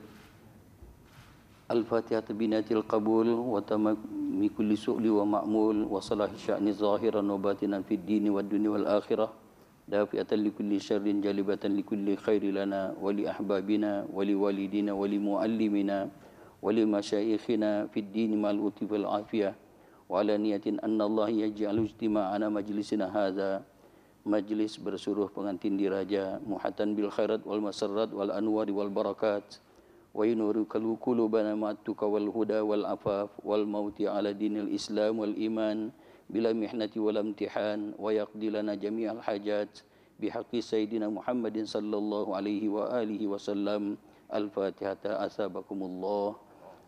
Al-Fatihah binatil qabul wa tamami kulli su'li wa ma'mul wa salahi sya'ni zahiran wa batinan fid dini wad dunya wal akhirah. Dafi'atan li kulli syarrin jalibatan li kulli khairi lana wa li ahbabina wa li walidina wa li muallimina wa li masyayikhina fid dini ma'al uti wal afiyah wa ala niyatin anna Allah yaj'alu ijtima'ana majlisina hadha majlis bersuruh pengantin diraja muhatan bil khairat wal masarrat wal anwari wal barakat wa yunuru qulubana ma'atuka wal huda wal afaf wal mauti ala dinil islam wal iman bila mihnati wal imtihan wa yaqdi lana jami'al hajat bihaqqi sayyidina Muhammadin sallallahu alaihi wa alihi wasallam. Al-Fatihah. Asabakumullah.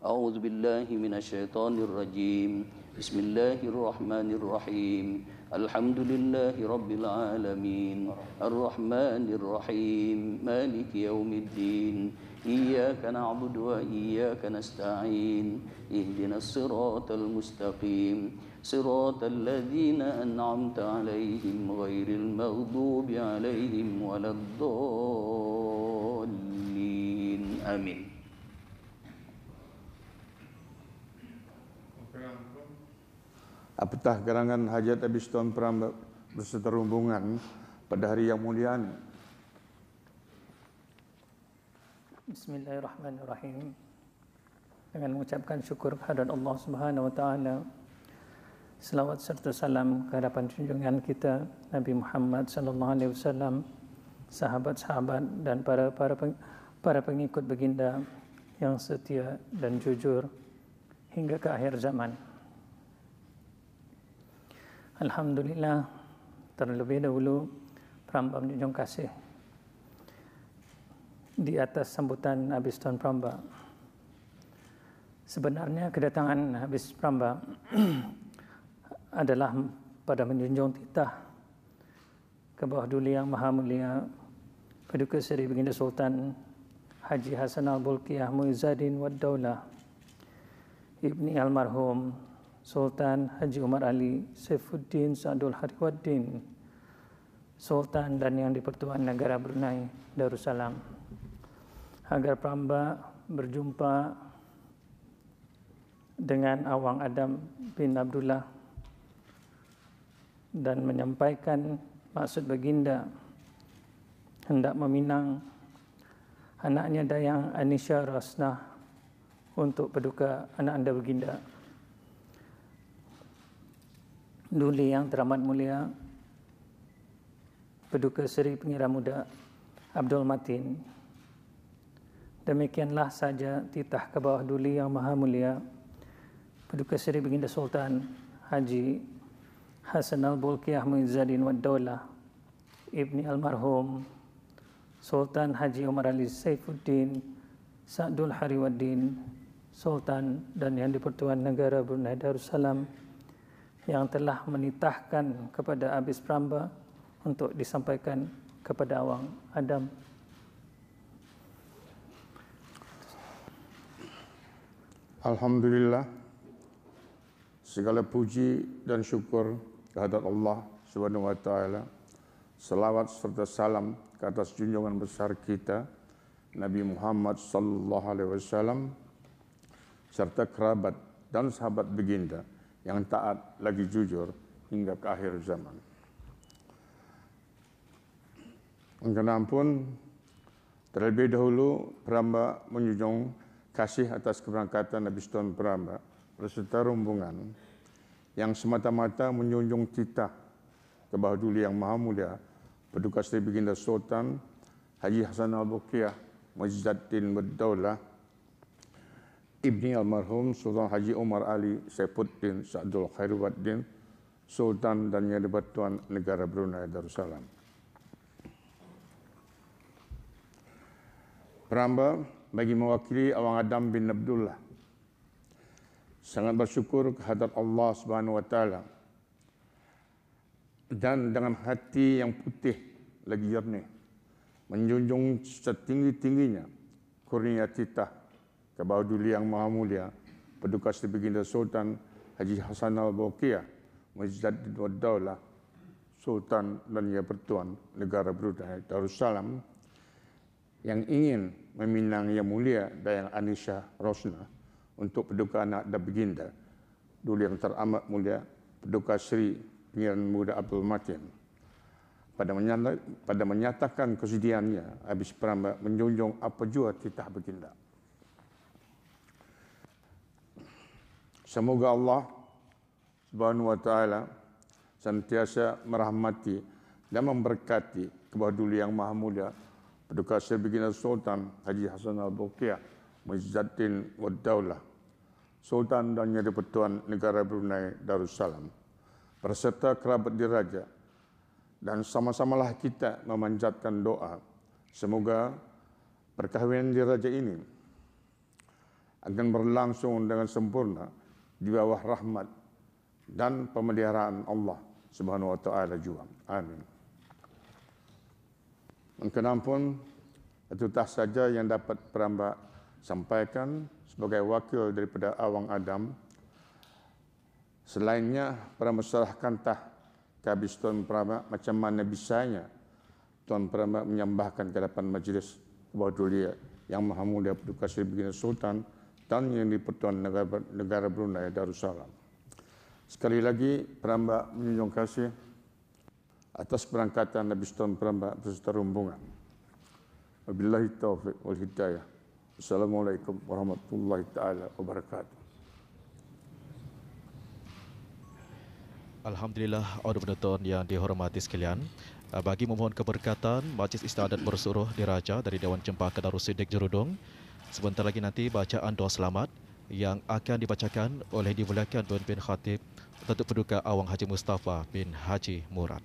A'udzu billahi minasyaitonir rajim. Bismillahirrahmanirrahim. Alhamdulillahi rabbil alamin. Arrahmanir rahim. Maliki yaumiddin. Iyyaka na'budu wa iyyaka nasta'in. Ihdinas siratal mustaqim. Siratal ladzina an'amta 'alaihim ghairil maghdubi 'alaihim waladdallin. Amin. Apatah gerangan hajat habis Tuan Pram berserta rombongan pada hari yang mulia ini. Bismillahirrahmanirrahim. Dengan mengucapkan syukur kehadirat Allah Subhanahu wa taala, selawat serta salam ke hadapan junjungan kita Nabi Muhammad sallallahu alaihi wasallam, sahabat-sahabat dan para pengikut baginda yang setia dan jujur hingga ke akhir zaman. Alhamdulillah, terlebih dahulu Pramba menjunjung kasih di atas sambutan Habis Tuan Pramba. Sebenarnya kedatangan Habis Pramba adalah pada menjunjung titah ke bawah Duli Yang Maha Mulia Paduka Seri Baginda Sultan Haji Hasan Al-Bolkiah Muizzaddin Wad Daulah Ibni Almarhum Sultan Haji Umar Ali Saifuddin Sa'dul Hariwaddin Sultan dan Yang di-Pertuan Negara Brunei Darussalam, agar Pramba berjumpa dengan Awang Adam bin Abdullah dan menyampaikan maksud baginda hendak meminang anaknya Dayang Anisha Rosnah untuk paduka anak anda baginda. Duli Yang Teramat Mulia Paduka Seri Pengira Muda Abdul Matin. Demikianlah saja titah ke bawah Duli Yang Maha Mulia Paduka Seri Baginda Sultan Haji Hasan Al-Bolkiah Muizzaddin Wad Daulah Ibni Almarhum Sultan Haji Umar Ali Saifuddin Sa'dul Hariwaddin Sultan dan Yang di-Pertuan Negara Brunei Darussalam, yang telah menitahkan kepada Habis Pramba untuk disampaikan kepada Awang Adam. Alhamdulillah, segala puji dan syukur kehadirat Allah Subhanahu wa taala. Selawat serta salam ke atas junjungan besar kita Nabi Muhammad sallallahu alaihi wasallam serta kerabat dan sahabat baginda yang taat lagi jujur hingga ke akhir zaman. Mengenang pun terlebih dahulu Peramba menjunjung kasih atas keberangkatan Nabi Sultan Peramba berserta rombongan yang semata-mata menjunjung titah Kebahaduli Yang Maha Mulia Paduka Seri Baginda Sultan Haji Hassanal Bolkiah Muizzuddin Waddaulah Ibni Almarhum Sultan Haji Umar Ali Saifuddin Sa'dul Khairuddin Sultan dan Yang di-Pertuan Negara Brunei Darussalam. Peramba bagi mewakili Awang Adam bin Abdullah sangat bersyukur kehadrat Allah Subhanahu Wa Taala dan dengan hati yang putih lagi jernih menjunjung setinggi-tingginya kurnia titah Kebahaduli Yang Maha Mulia Paduka Seri Baginda Sultan Haji Hassanal Bolkiah Muizzuddin Waddaulah Sultan dan Yang Pertuan Negara Brunei Darussalam yang ingin meminang Yang Mulia Dayang Anisha Rosnah untuk Paduka Anak dan Baginda Duli Yang Teramat Mulia Paduka Seri Pangeran Muda Abdul Matin. Pada menyatakan kesediaannya habis Peramba menjunjung apa jua titah Baginda. Semoga Allah Subhanahu Wa Taala sentiasa merahmati dan memberkati Kebahaduli Yang Maha Mulia Paduka Seri Baginda Sultan Haji Hassanal Bolkiah Muizzuddin Waddaulah Sultan dan Yang di-Pertuan Negara Brunei Darussalam berserta kerabat diraja, dan sama-samalah kita memanjatkan doa semoga perkahwinan diraja ini akan berlangsung dengan sempurna di bawah rahmat dan pemeliharaan Allah Subhanahu Wa Taala jua. Amin. Mengenang pun itu tak saja yang dapat Peramba sampaikan sebagai wakil daripada Awang Adam. Selainnya, Peramba serahkan tah ke habis Tuan Peramba macam mana bisanya Tuan Peramba menyambahkan ke hadapan majlis Kebahaduli Yang Maha Mulia Paduka Seri Baginda Sultan dan Yang di-Pertuan Negara Brunei Darussalam. Sekali lagi, Peramba menjunjung kasih atas perangkatan Nabi Sultan Peramba beserta rombongan. Wabillahi taufiq wal hidayah. Assalamualaikum warahmatullahi taala wabarakatuh. Alhamdulillah, audit penonton yang dihormati sekalian, bagi memohon keberkatan Majlis Istiadat Bersuruh Diraja dari Dewan Cempaka Darussudik Jerudong, sebentar lagi nanti bacaan doa selamat yang akan dibacakan oleh dimuliakan Pemimpin Khatib Datuk Paduka Awang Haji Mustafa bin Haji Murad.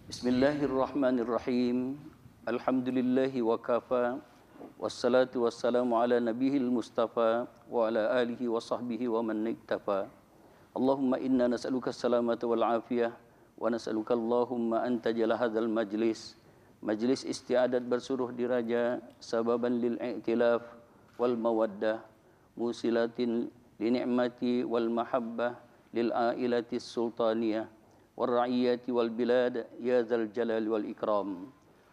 Bismillahirrahmanirrahim. Alhamdulillahi wa kafa. Wassalatu wassalamu ala nabihil mustafa wa ala alihi wa sahbihi wa man iktafa. Allahumma inna nas'aluka salamata wal afiyah wa nas'aluka Allahumma anta jala hadzal majlis istiadat bersuruh diraja sababan lil i'tilaf wal mawaddah musilatin li ni'mati wal mahabbah lil ailati sultaniyah والرعية والبلاد يا ذا الجلال والإكرام.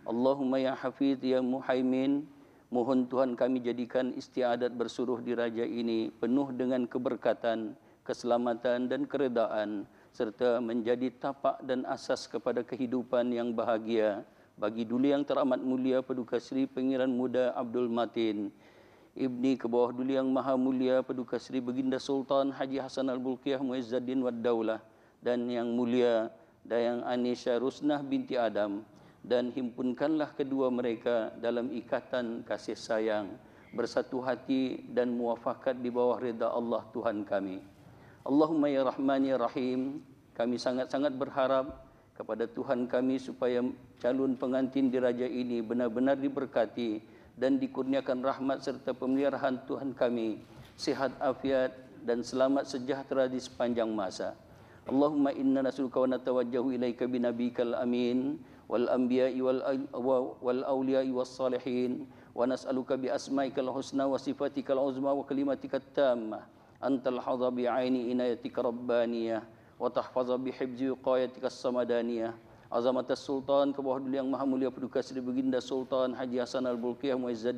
Allahumma ya Hafiz ya Muhaimin, mohon Tuhan kami jadikan istiadat bersuruh diraja ini penuh dengan keberkatan, keselamatan dan keredaan, serta menjadi tapak dan asas kepada kehidupan yang bahagia bagi Duli Yang Teramat Mulia Paduka Seri Pangeran Muda Abdul Matin, Ibni Kebahaduli Yang Maha Mulia Paduka Seri Baginda Sultan Haji Hassanal Bolkiah Muizzuddin Waddaulah dan Yang Mulia Dayang Anisha Rosnah binti Adam, dan himpunkanlah kedua mereka dalam ikatan kasih sayang, bersatu hati dan muafakat di bawah reda Allah Tuhan kami. Allahumma ya Rahman ya Rahim, kami sangat-sangat berharap kepada Tuhan kami supaya calon pengantin diraja ini benar-benar diberkati dan dikurniakan rahmat serta pemeliharaan Tuhan kami, sihat afiat dan selamat sejahtera di sepanjang masa. Allahumma inna nas'aluka wa natawajjahu ilaika binabikal amin wal anbiya'i wal awliya'i was salihin wa nas'aluka bi asma'ikal husna wa sifatikal uzma wa kalimatikal tammah antal hadha bi aini inayatika rabbaniyah wa tahfaza bi hifzi wiqayatikas samadaniyah azamatas sultan Kebahaduli Yang Maha Mulia Paduka Seri Baginda Sultan Haji Hassanal Bolkiah Muizzuddin